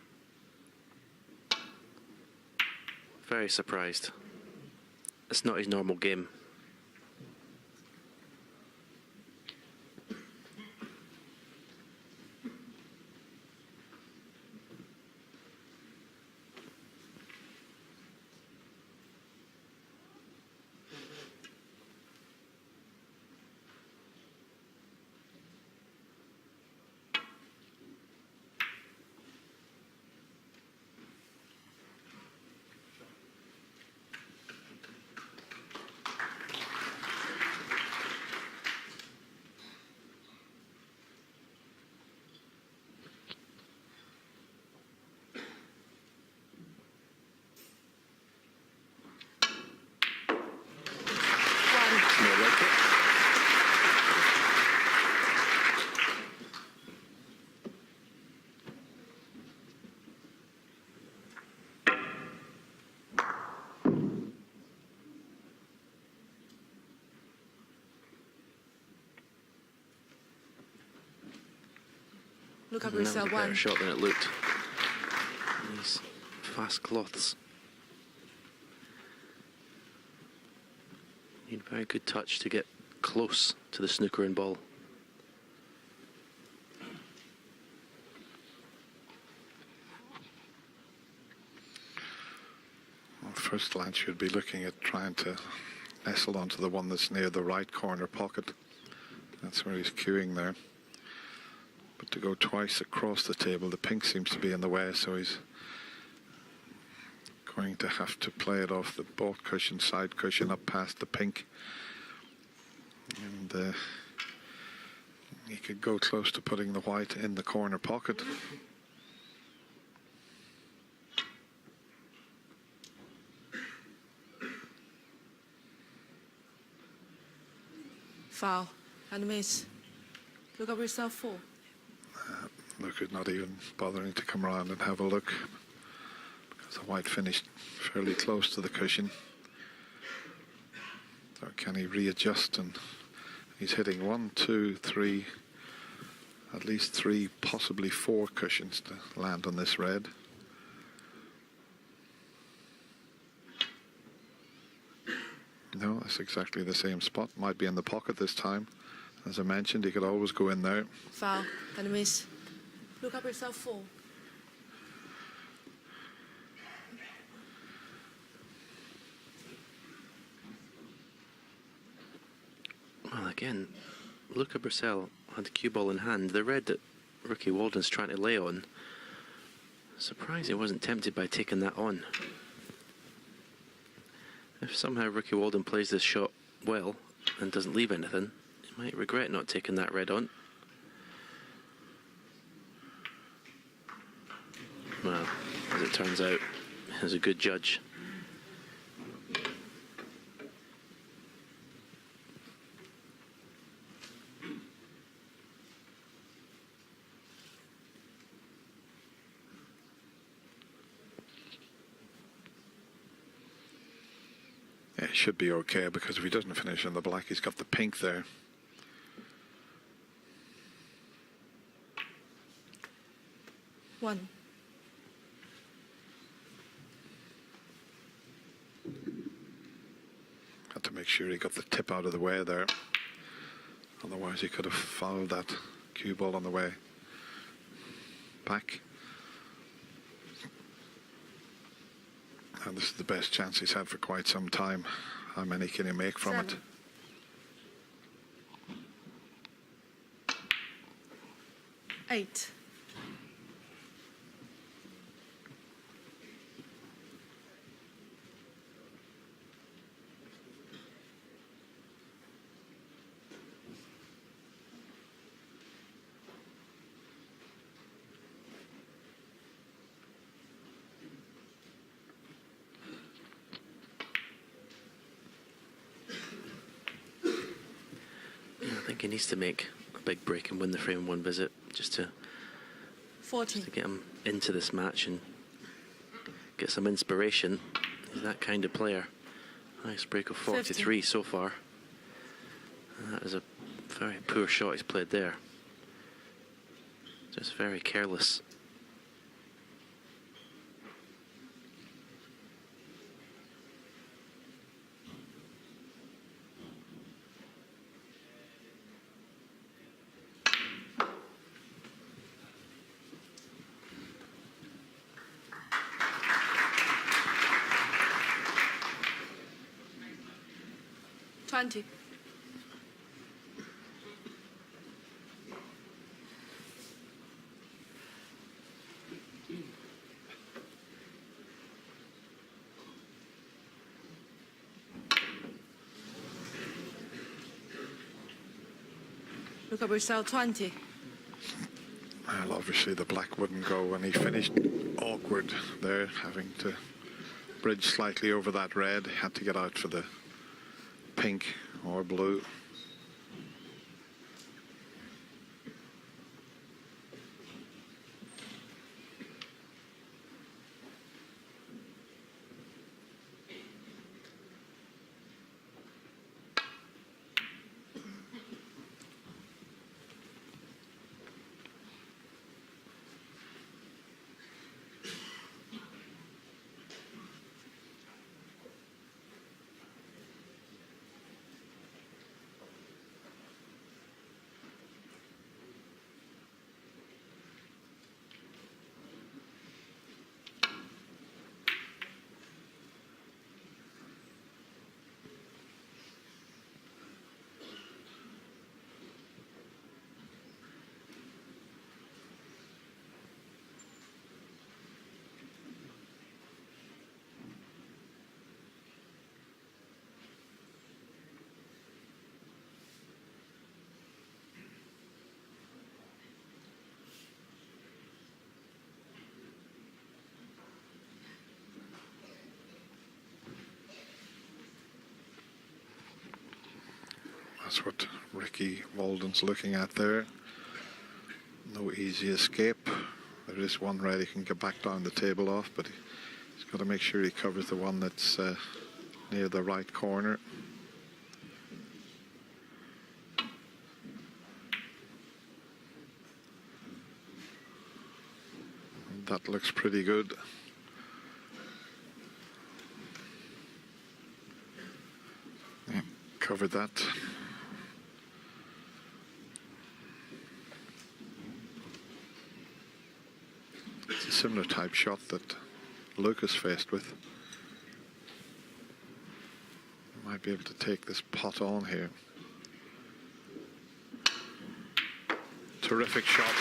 Very surprised. It's not his normal game. Luca That was a Brecel, better 1. shot than it looked. These fast cloths. Need very good touch to get close to the snooker and ball. Well, first glance, you'd be looking at trying to nestle onto the one that's near the right corner pocket. That's where he's cueing there. But to go twice across the table, the pink seems to be in the way, so he's going to have to play it off the bolt cushion, side cushion, up past the pink. And he could go close to putting the white in the corner pocket. Foul. And a miss. Luca Brecel, 4. Luca not even bothering to come around and have a look, because the white finished fairly close to the cushion. So can he readjust? And he's hitting 1, 2, 3, at least 3, possibly 4 cushions to land on this red. No, that's exactly the same spot. Might be in the pocket this time. As I mentioned, he could always go in there. Foul. And a miss. Luca Brecel, 4. Well, again, Luca Brecel had the cue ball in hand. The red that Ricky Walden's trying to lay on, surprised he wasn't tempted by taking that on. If somehow Ricky Walden plays this shot well and doesn't leave anything, he might regret not taking that red on. Well, as it turns out, is a good judge. Yeah, it should be okay, because if he doesn't finish on the black, he's got the pink there. One. Had to make sure he got the tip out of the way there. Otherwise he could have fouled that cue ball on the way back. And this is the best chance he's had for quite some time. How many can he make from it? 8. I think he needs to make a big break and win the frame in one visit just to 40. get him into this match and get some inspiration. He's that kind of player. Nice break of 43 50. so far. And that is a very poor shot he's played there. Just very careless. Twenty. Luca Brecel 20. Well, obviously the black wouldn't go, and he finished awkward there, having to bridge slightly over that red. Had to get out for the pink or blue. That's what Ricky Walden's looking at there. No easy escape. There is one red he can get back down the table off, but he's got to make sure he covers the one that's near the right corner. And that looks pretty good. Yeah, covered that. It's a similar type shot that Luca's faced with. Might be able to take this pot on here. Terrific shot. 1.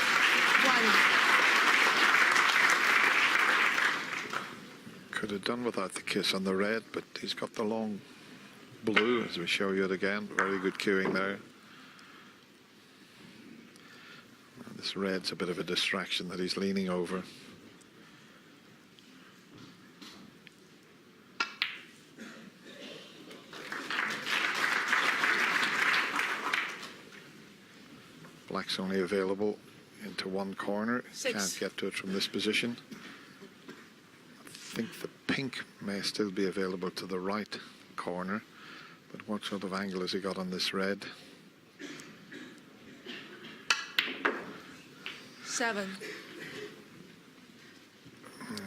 Could have done without the kiss on the red, but he's got the long blue, as we show you it again. Very good cueing there. This red's a bit of a distraction that he's leaning over. black's only available into one corner. 6. Can't get to it from this position. I think the pink may still be available to the right corner, but what sort of angle has he got on this red? 7.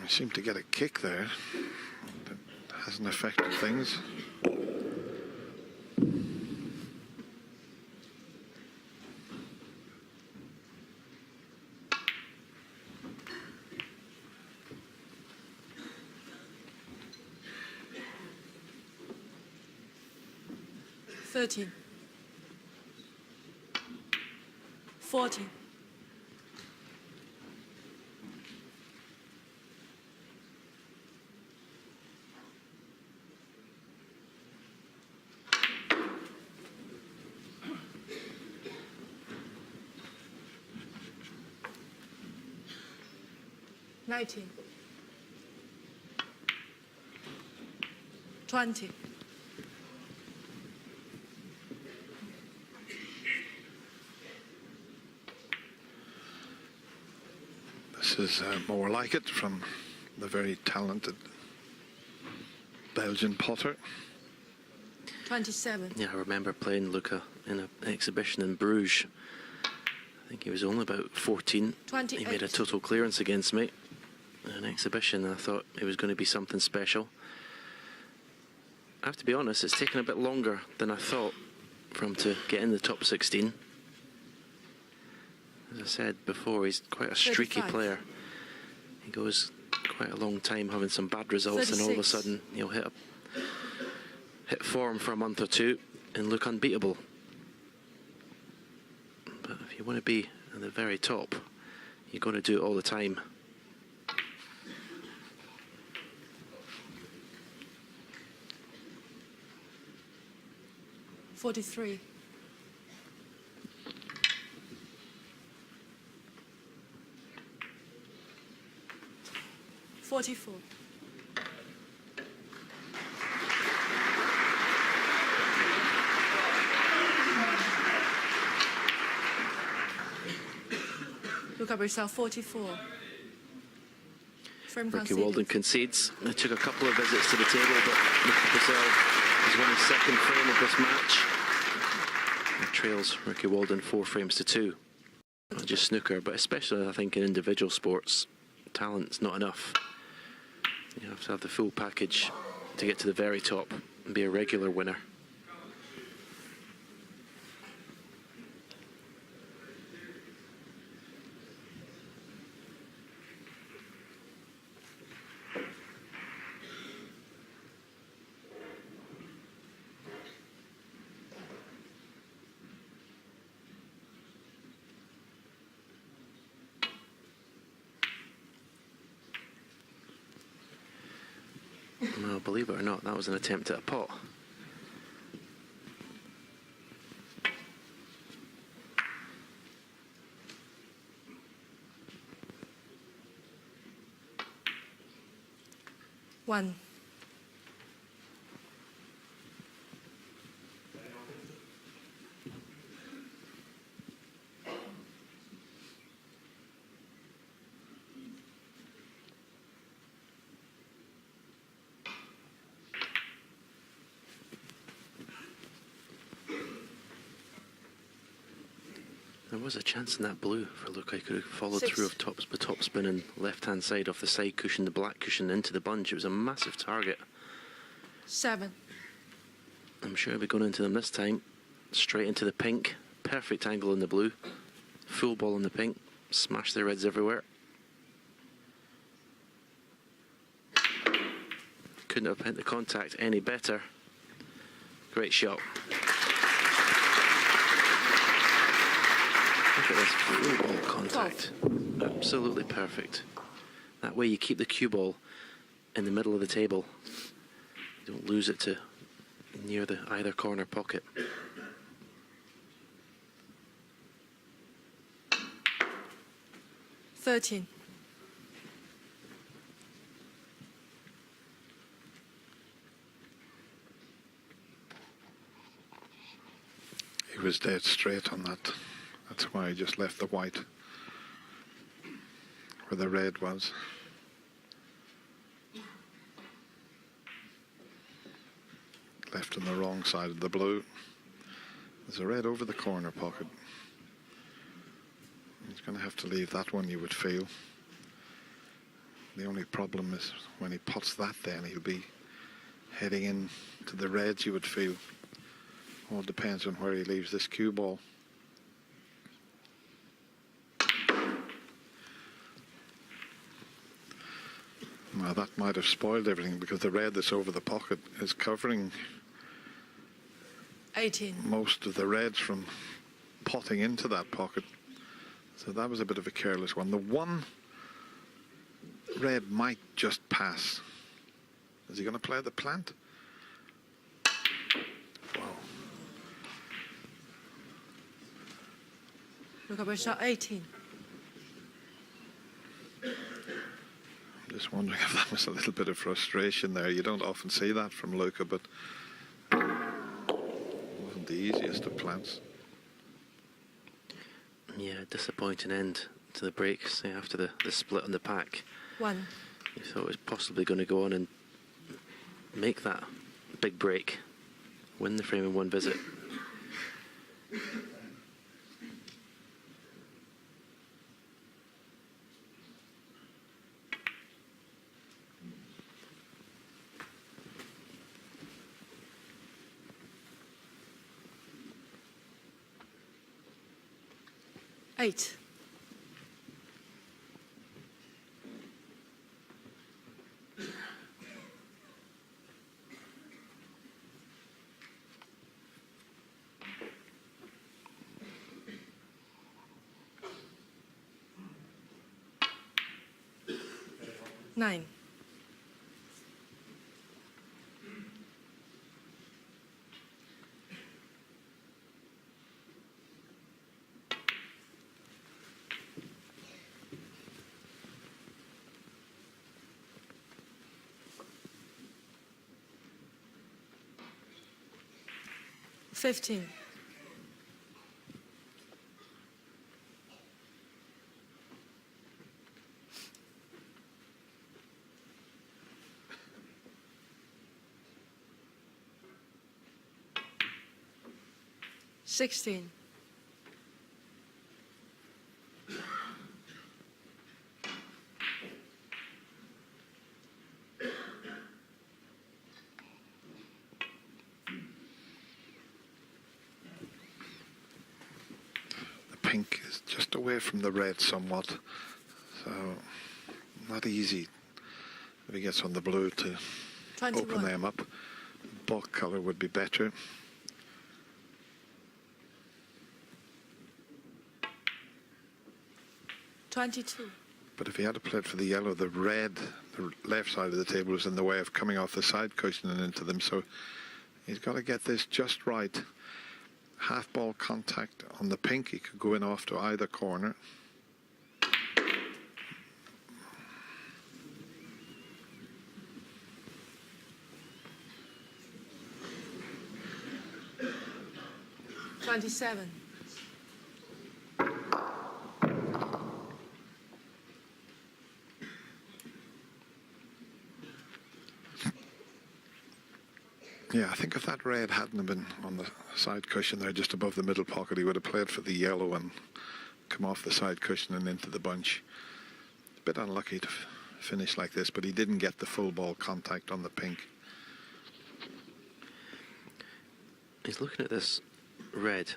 He seemed to get a kick there. That hasn't affected things. Thirteen. 14.19. 20. This is more like it from the very talented Belgian potter. 27. Yeah, I remember playing Luca in an exhibition in Bruges. I think he was only about 14. 28. He made a total clearance against me in an exhibition. I thought it was going to be something special. I have to be honest, it's taken a bit longer than I thought for him to get in the top 16. As I said before, he's quite a streaky 35. player. He goes quite a long time having some bad results, and all of a 36. sudden he'll hit form for a month or two and look unbeatable. But if you want to be at the very top, you've got to do it all the time. $43. 44. Luca Brecel, 44. Frame Ricky conceded. Walden concedes. It took a couple of visits to the table, but Luca Brecel has won his second frame of this match. He trails Ricky Walden 4 frames to 2. Not just snooker, but especially I think in individual sports, talent's not enough. You have to have the full package to get to the very top and be a regular winner. Well, believe it or not, that was an attempt at a pot. One. There was a chance in that blue for Luca. He could have followed 6. through of the top spin and left-hand side off the side cushion, the black cushion into the bunch. It was a massive target. 7. I'm sure he'll be going into them this time. Straight into the pink. Perfect angle in the blue. Full ball in the pink. Smash the reds everywhere. Couldn't have hit the contact any better. Great shot. Look at this full ball contact. Absolutely perfect. That way you keep the cue ball in the middle of the table. You don't lose it to near the either corner pocket. $13. He was dead straight on that That's why he just left the white where the red was. Left on the wrong side of the blue. There's a red over the corner pocket. He's going to have to leave that one, you would feel. The only problem is when he pots that, then he'll be heading in to the reds, you would feel. All depends on where he leaves this cue ball. Now that might have spoiled everything because the red that's over the pocket is covering 18. most of the reds from potting into that pocket. So that was a bit of a careless one. The one red might just pass. Is he going to play the plant? Wow. Luca Brecel, 18. I'm just wondering if that was a little bit of frustration there. You don't often see that from Luca, but it wasn't the easiest of plants. Yeah, disappointing end to the breaks after the split on the pack. 1. You thought it was possibly going to go on and make that big break, win the frame in one visit. Eight. Nine. Fifteen. Sixteen. Pink is just away from the red somewhat, so not easy if he gets on the blue to 21. open them up. Bulk colour would be better. $22. But if he had to play it for the yellow, the red, the left side of the table was in the way of coming off the side cushion and into them, so he's got to get this just right. Half ball contact on the pink, he could go in off to either corner. $27. Yeah, I think if that red hadn't been on the side cushion there just above the middle pocket, he would have played for the yellow and come off the side cushion and into the bunch. A bit unlucky to finish like this, but he didn't get the full ball contact on the pink. He's looking at this red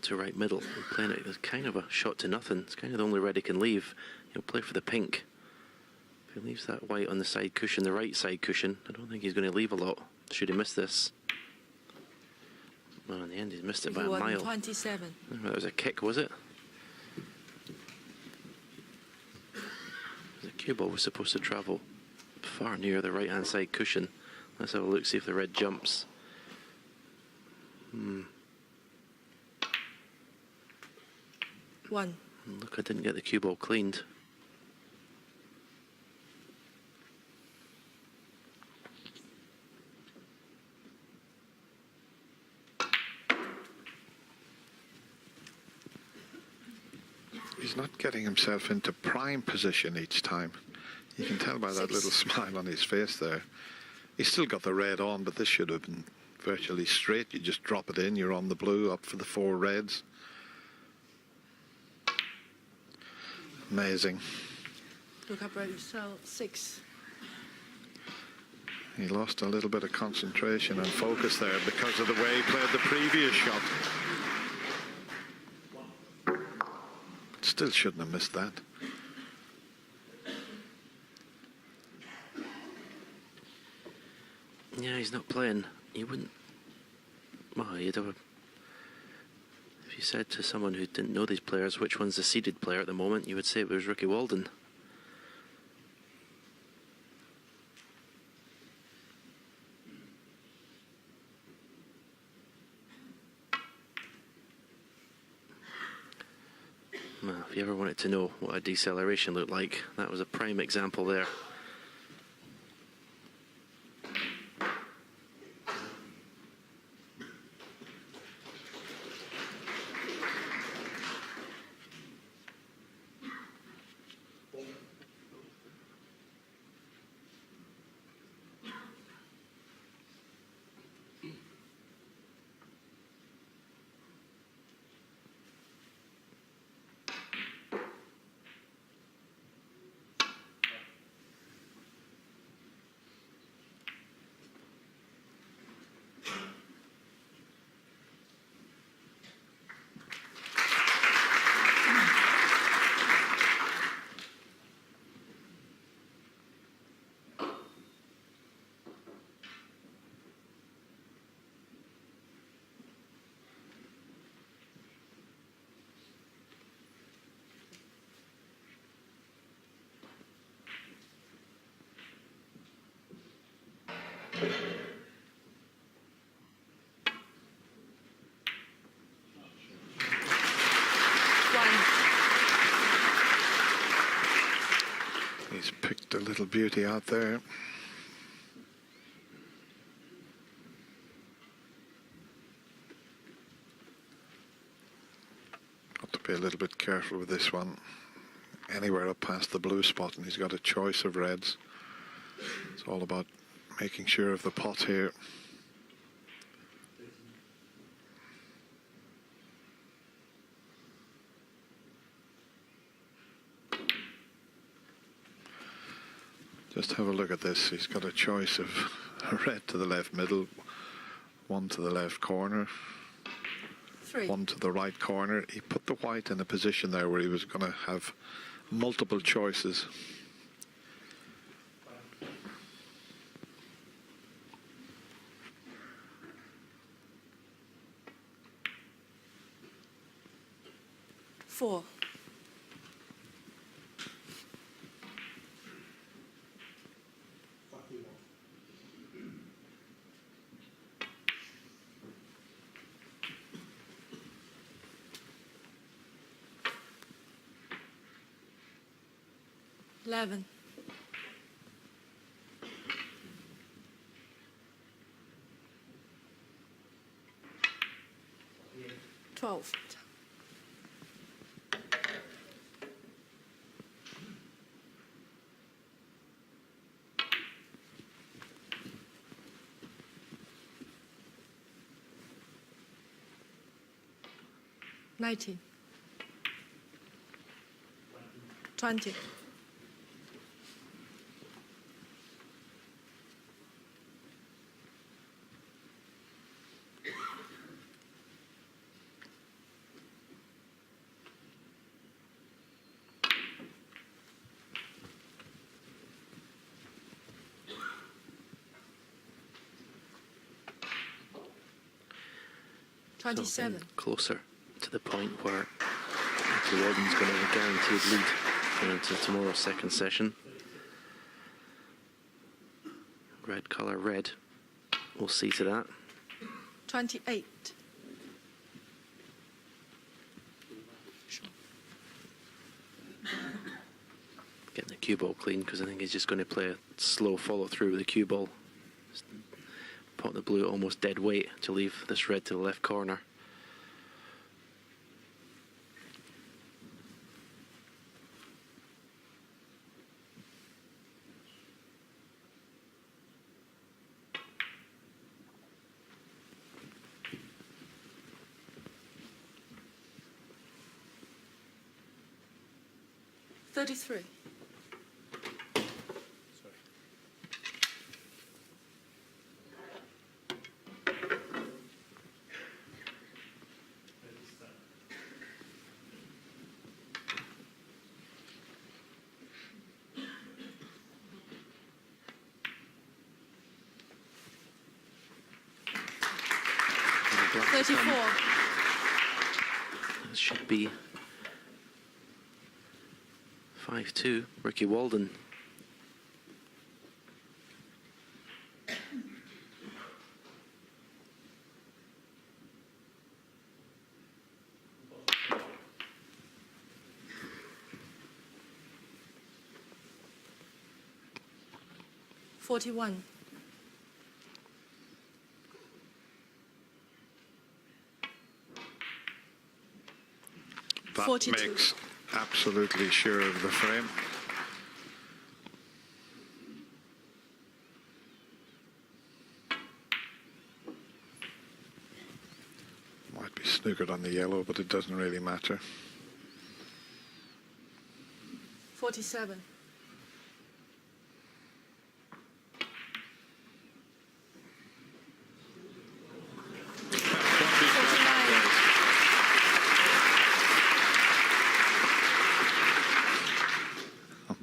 to right middle and playing it as kind of a shot to nothing. It's kind of the only red he can leave. He'll play for the pink. If he leaves that white on the side cushion, the right side cushion, I don't think he's going to leave a lot. Should he miss this? Well, in the end, he's missed it by a mile. 27. That was a kick, was it? The cue ball was supposed to travel far near the right-hand side cushion. Let's have a look, see if the red jumps. One. Look, I didn't get the cue ball cleaned. getting himself into prime position each time. You can tell by that little smile on his face there. He's still got the red on, but this should have been virtually straight. You just drop it in, you're on the blue, up for the 4 reds. Amazing. Luca Brecel, 6. He lost a little bit of concentration and focus there because of the way he played the previous shot. Still shouldn't have missed that. Yeah, he's not playing. You wouldn't. Well, you'd have. If you said to someone who didn't know these players which one's the seeded player at the moment, you would say it was Ricky Walden. Well, if you ever wanted to know what a deceleration looked like, that was a prime example there. He's picked a little beauty out there. Got to be a little bit careful with this one. Anywhere up past the blue spot, and he's got a choice of reds. It's all about making sure of the pot here. Just have a look at this. He's got a choice of a red to the left middle, one to the left corner, 3. one to the right corner. He put the white in a position there where he was going to have multiple choices. Four. Eleven. 12. Nineteen. 20. 27. So closer to the point where the Walden's going to have a guaranteed lead going into tomorrow's second session. Red colour, red. We'll see to that. 28. Getting the cue ball clean because I think he's just going to play a slow follow through with the cue ball. Pot the blue at almost dead weight to leave this red to the left corner. 33. Black to 34. come. This should be 5-2, Ricky Walden. $41. That 42. makes absolutely sure of the frame. Might be snookered on the yellow, but it doesn't really matter. 47.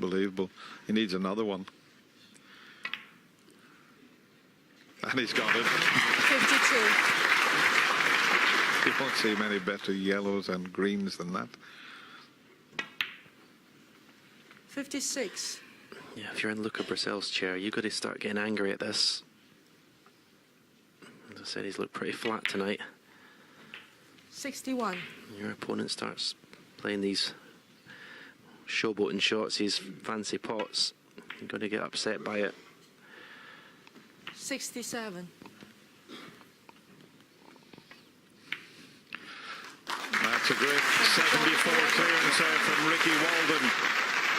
Unbelievable. He needs another one. And he's got it. 52. You won't see many better yellows and greens than that. 56. Yeah, if you're in Luca Brecel's chair, you've got to start getting angry at this. As I said, he's looked pretty flat tonight. 61. Your opponent starts playing these showboating shots, these fancy pots. You're going to get upset by it. 67. That's a great 74 clearance there from Ricky Walden,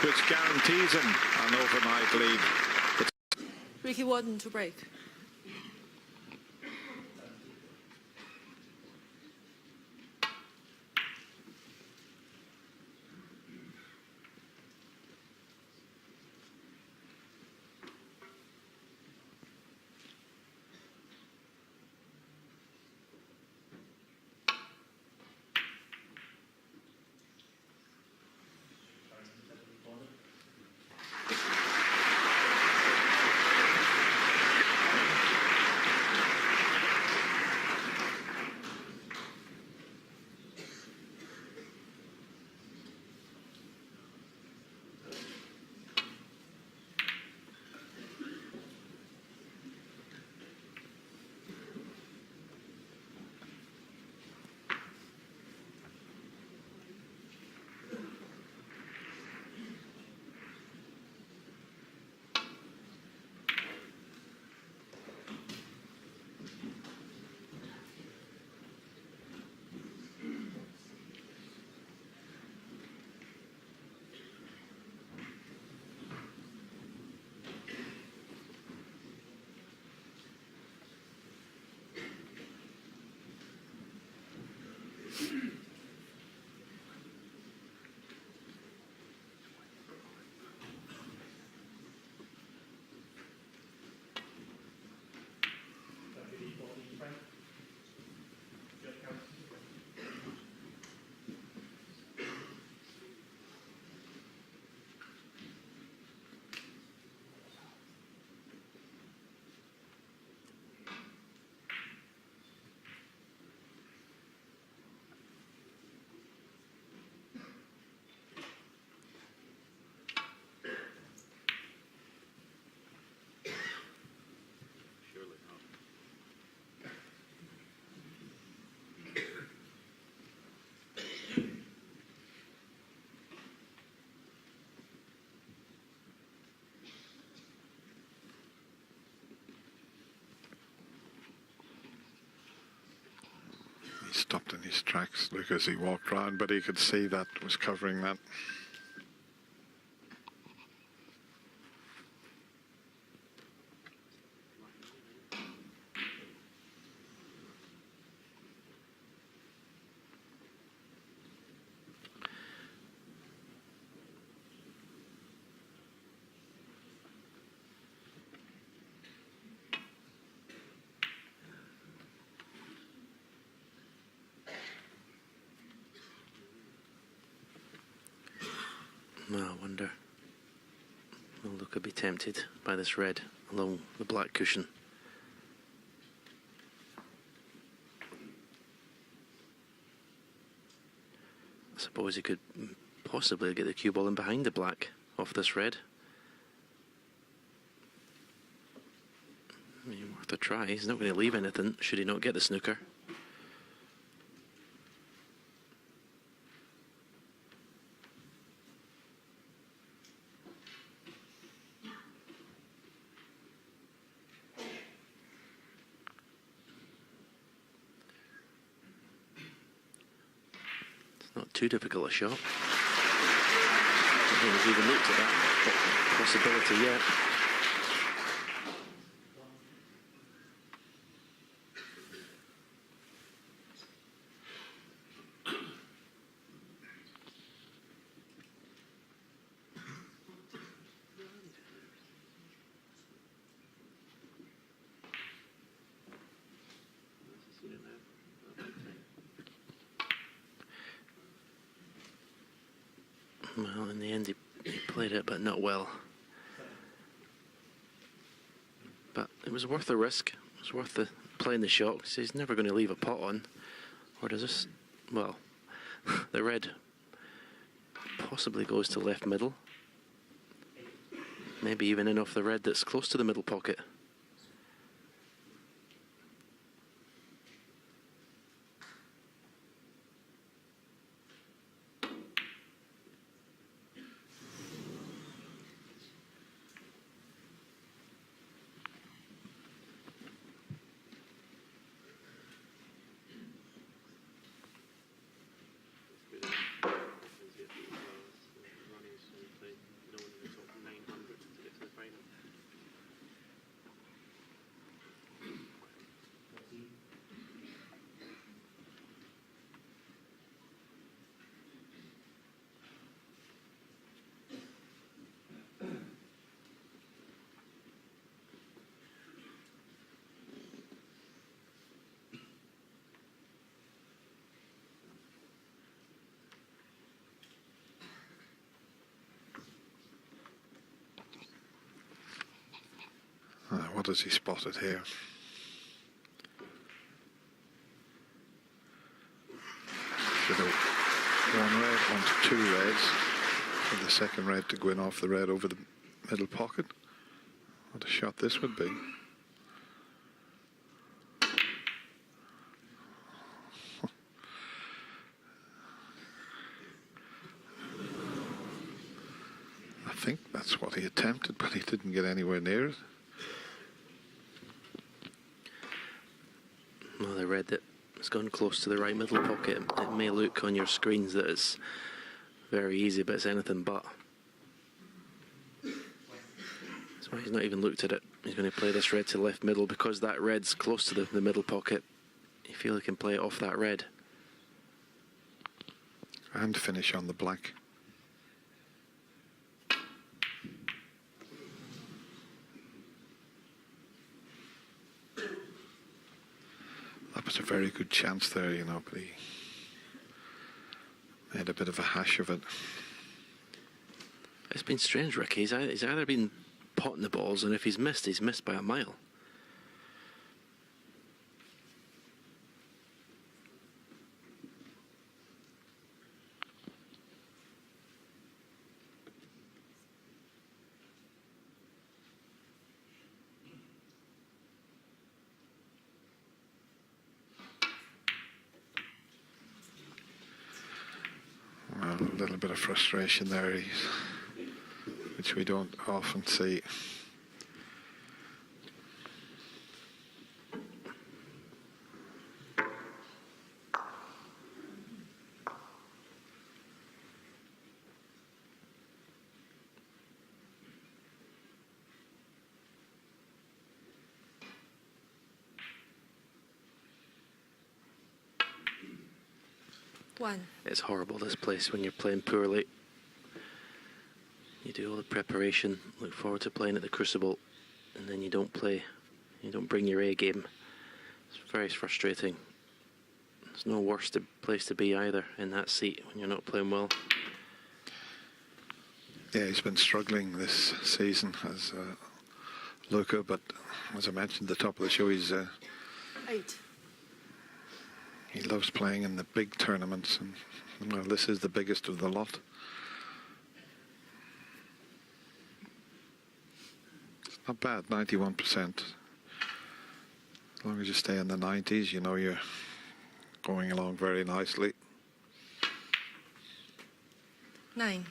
which guarantees him an overnight lead. Ricky Walden to break. He stopped in his tracks, Luke, as he walked round, but he could see that was covering that. I wonder. Will Luca be tempted by this red along the black cushion? I suppose he could possibly get the cue ball in behind the black off this red. I mean, worth a try. He's not going to leave anything should he not get the snooker. Not too difficult a shot. I don't think he's even looked at that possibility yet. Well, in the end, he played it, but not well. But it was worth the risk. It was worth playing the shot, because he's never going to leave a pot on. Or does this? Well, the red possibly goes to left middle. Maybe even in off the red that's close to the middle pocket. What has he spotted here? Should have one red onto two reds, for the second red to go in off the red over the middle pocket. What a shot this would be. I think that's what he attempted, but he didn't get anywhere near it. Well, the red that has gone close to the right middle pocket, it may look on your screens that it's very easy, but it's anything but. That's why he's not even looked at it. He's going to play this red to left middle because that red's close to the middle pocket. You feel he can play it off that red. And finish on the black. That was a very good chance there, you know, but he made a bit of a hash of it. It's been strange, Ricky. He's either been potting the balls, and if he's missed by a mile. Well, a little bit of frustration there, which we don't often see. One. It's horrible, this place, when you're playing poorly. You do all the preparation, look forward to playing at the Crucible, and then you don't play. You don't bring your A game. It's very frustrating. There's no worse place to be either in that seat when you're not playing well. Yeah, he's been struggling this season as Luca, but as I mentioned at the top of the show, he's 8. he loves playing in the big tournaments, and well, this is the biggest of the lot. It's not bad, 91%. As long as you stay in the 90s, you know you're going along very nicely. 9.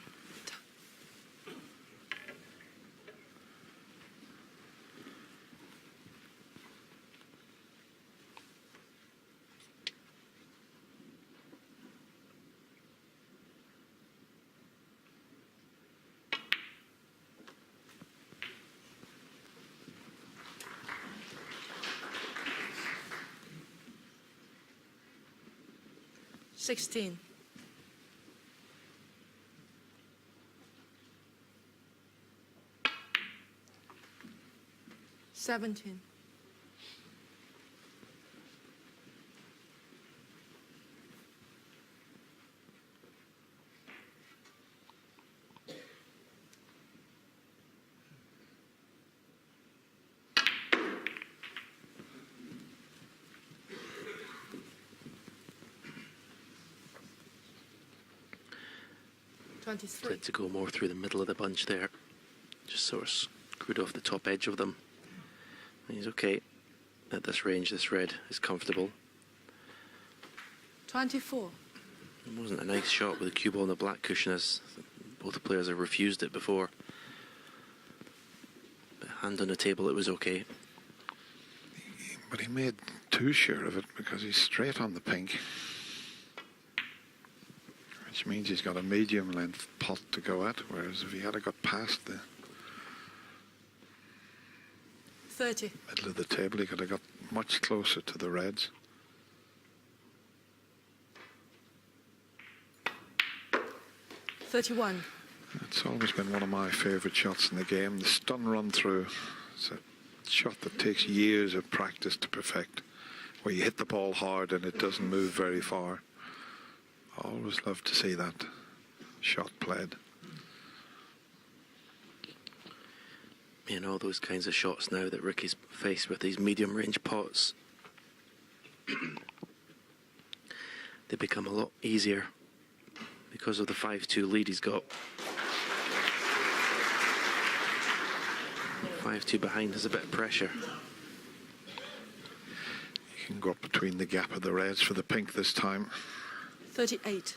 16. 17. 23. Tried to go more through the middle of the bunch there. Just sort of screwed off the top edge of them. He's okay. At this range, this red is comfortable. 24. It wasn't a nice shot with the cue ball and the black cushion, as both the players have refused it before. But hand on the table, it was okay. But he made too sure of it because he's straight on the pink, which means he's got a medium length pot to go at, whereas if he had got past the 30. middle of the table, he could have got much closer to the reds. 31. It's always been one of my favourite shots in the game, the stun run through. It's a shot that takes years of practice to perfect, where you hit the ball hard and it doesn't move very far. I always love to see that shot played. You know, those kinds of shots now that Ricky's faced with, these medium range pots, they become a lot easier because of the 5-2 lead he's got. 5-2 behind has a bit of pressure. You can go up between the gap of the reds for the pink this time. 38.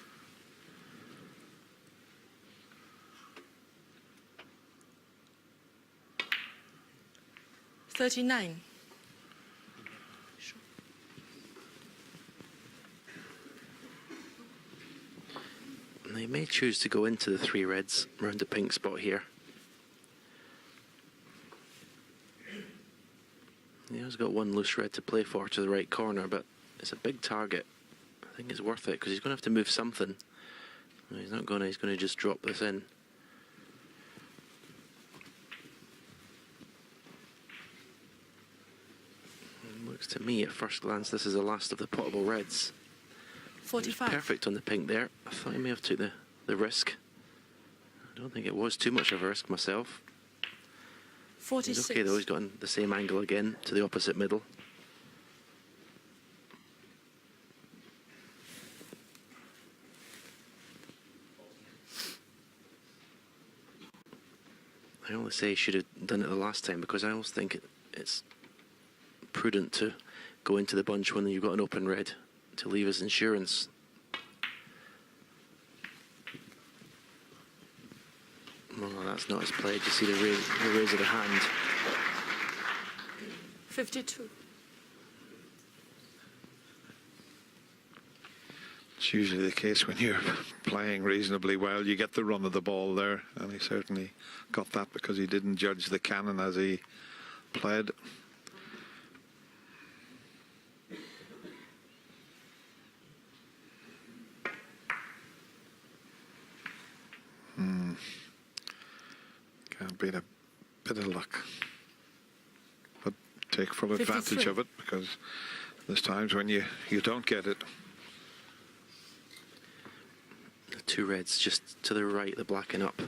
39. And they may choose to go into the 3 reds around the pink spot here. He's got one loose red to play for to the right corner, but it's a big target. I think it's worth it because he's going to have to move something. He's not going to. He's going to just drop this in. It looks to me at first glance this is the last of the potable reds. 45. Perfect on the pink there. I thought he may have took the risk. I don't think it was too much of a risk myself. 46. He's okay though, he's got the same angle again to the opposite middle. I always say he should have done it the last time because I always think it's prudent to go into the bunch when you've got an open red to leave as insurance. Well, that's not as played. You see the raise of the hand. 52. It's usually the case when you're playing reasonably well, you get the run of the ball there, and he certainly got that because he didn't judge the cannon as he played. Can't beat a bit of luck, but take full 53. advantage of it because there's times when you don't get it. The 2 reds just to the right, the black and up.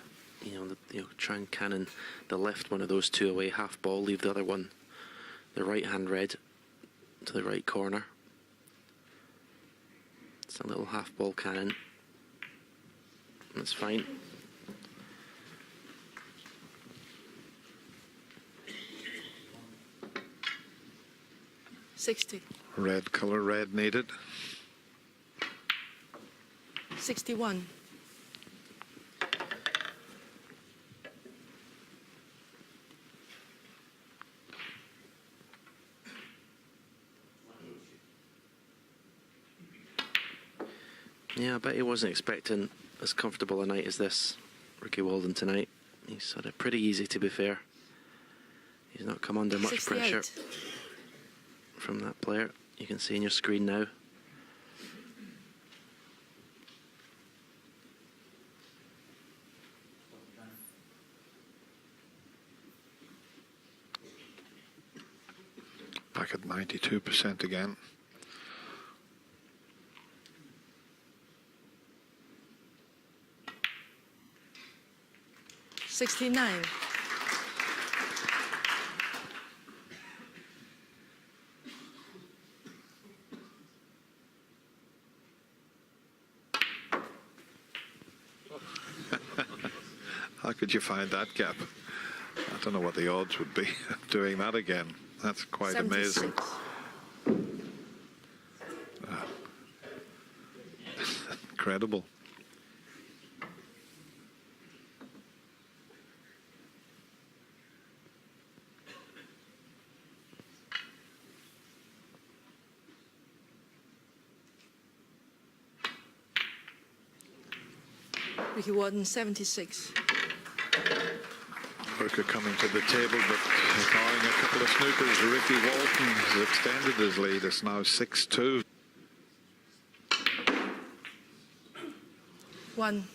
try and cannon the left one of those two away, half ball, leave the other one, the right hand red, to the right corner. It's a little half ball cannon. That's fine. $60. Red colour, red needed. $61. Yeah, I bet he wasn't expecting as comfortable a night as this, Ricky Walden, tonight. He's had it pretty easy, to be fair. He's not come under much 68. pressure from that player. You can see on your screen now. Back at 92% again. $69. How could you find that gap? I don't know what the odds would be of doing that again. That's quite 76. amazing. Incredible. Ricky Walden, 76. Luca coming to the table, but barring a couple of snookers, Ricky Walden has extended his lead. It's now 6-2. 1.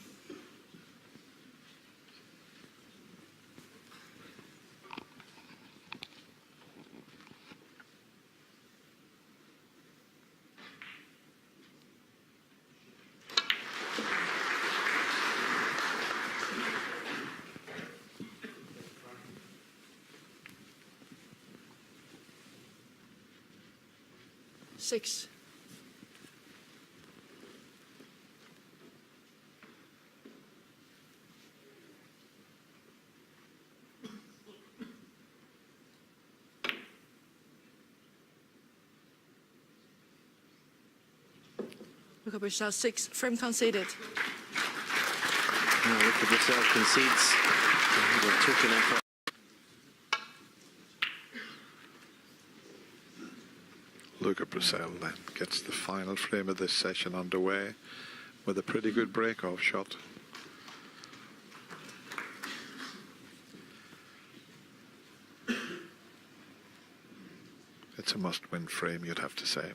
Six. Luca Brecel, 6. Frame conceded. Now Luca Brecel concedes a token effort. Luca Brecel then gets the final frame of this session underway with a pretty good break-off shot. It's a must-win frame, you'd have to say.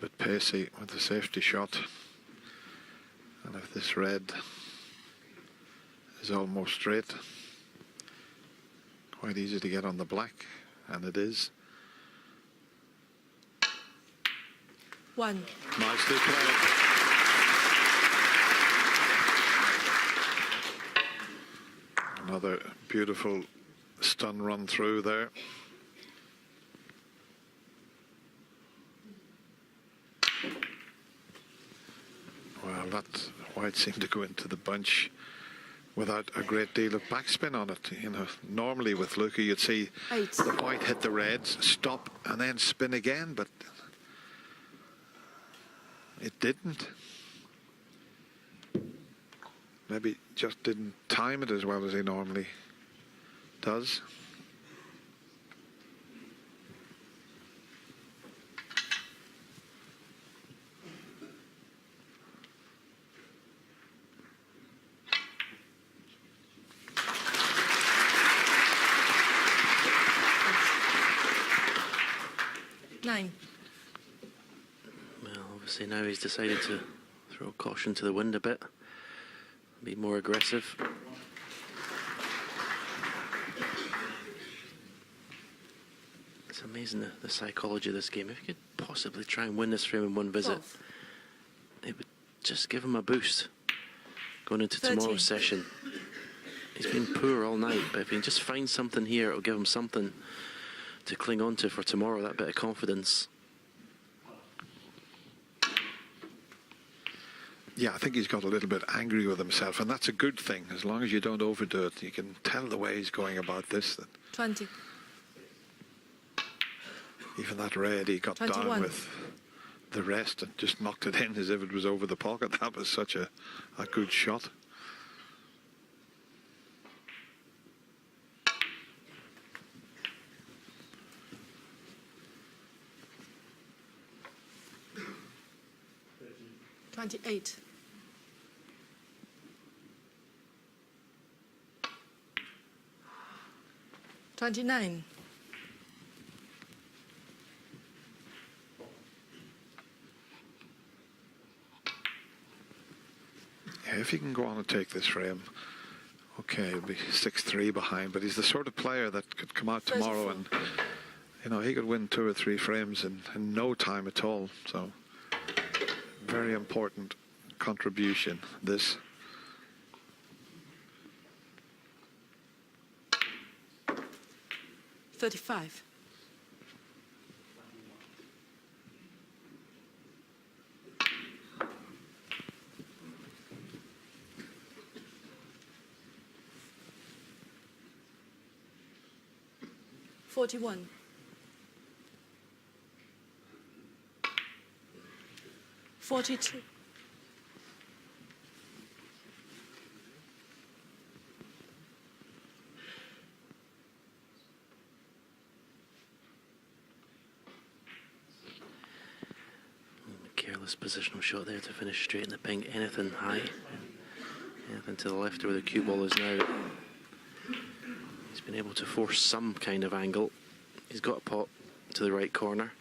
Bit pacey with the safety shot, and if this red is almost straight, quite easy to get on the black, and it is. 1. Nicely played. Another beautiful stun run through there. Well, that white seemed to go into the bunch without a great deal of backspin on it. You know, normally with Luca you'd see 8. the white hit the reds, stop and then spin again, but it didn't. Maybe just didn't time it as well as he normally does. Obviously now he's decided to throw caution to the wind a bit, be more aggressive. It's amazing the psychology of this game. If he could possibly try and win this frame in one visit, it would just give him a boost going into 13. tomorrow's session. He's been poor all night, but if he can just find something here, it'll give him something to cling on to for tomorrow, that bit of confidence. Yeah, I think he's got a little bit angry with himself, and that's a good thing. As long as you don't overdo it, you can tell the way he's going about this. That 20. even that red, he got 21. down with the rest and just knocked it in as if it was over the pocket. That was such a good shot. $28. $29. Yeah, if he can go on and take this frame, okay, he'll be 6-3 behind, but he's the sort of player that could come out tomorrow 34. and, you know, he could win 2 or 3 frames in no time at all. So, very important contribution, this. $35. $41. $42. Careless positional shot there to finish straight in the pink. Anything high, anything to the left where the cue ball is now. He's been able to force some kind of angle. He's got a pot to the right corner.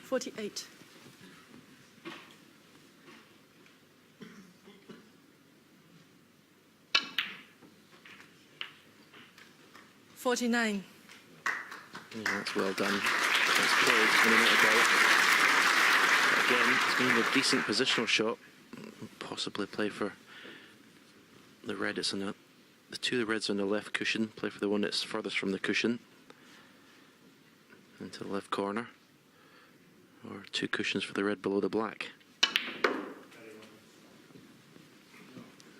48. $49. Yeah, that's well done. That's played in and out of doubt. Again, he's going to have a decent positional shot. Possibly play for the red. It's on the two of the reds on the left cushion. Play for the one that's furthest from the cushion. Into the left corner. Or 2 cushions for the red below the black.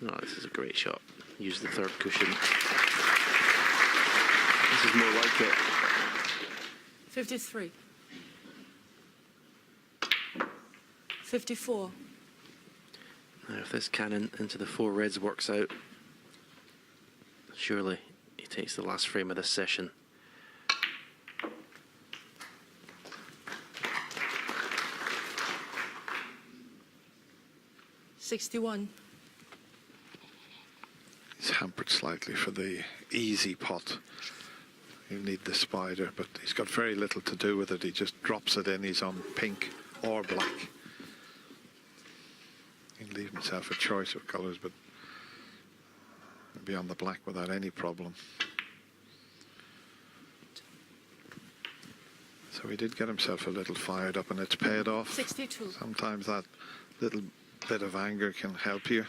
No, this is a great shot. Use the 3rd cushion. This is more like it. 53. 54. Now, if this cannon into the 4 reds works out, surely he takes the last frame of this session. $61. He's hampered slightly for the easy pot. You need the spider, but he's got very little to do with it. He just drops it in. He's on pink or black. He can leave himself a choice of colours, but he'll be on the black without any problem. So he did get himself a little fired up, and it's paid off. 62. Sometimes that little bit of anger can help you.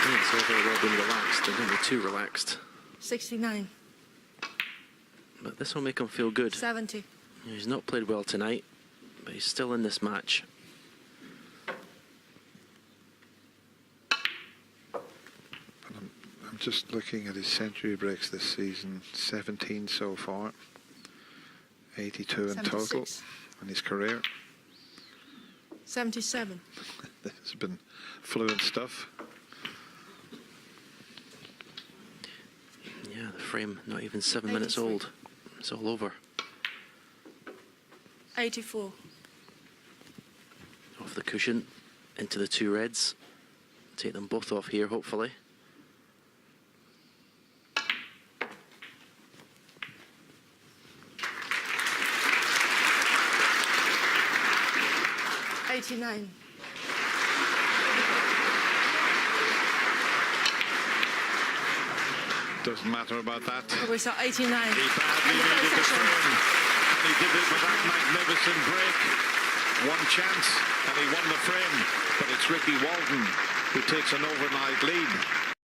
Yeah, it's all very well been relaxed. They're going to be too relaxed. 69. But this will make him feel good. 70. He's not played well tonight, but he's still in this match. I'm just looking at his century breaks this season. 17 so far. 82 in total 76. in his career. 77. This has been fluent stuff. Yeah, the frame not even 7 minutes 83. old. It's all over. 84. Off the cushion, into the 2 reds. Take them both off here, hopefully. 89. Doesn't matter about that. Luca Brecel, 89. He badly And the needed the session. frame, and he did it with that magnificent break. One chance, and he won the frame. But it's Ricky Walden who takes an overnight lead.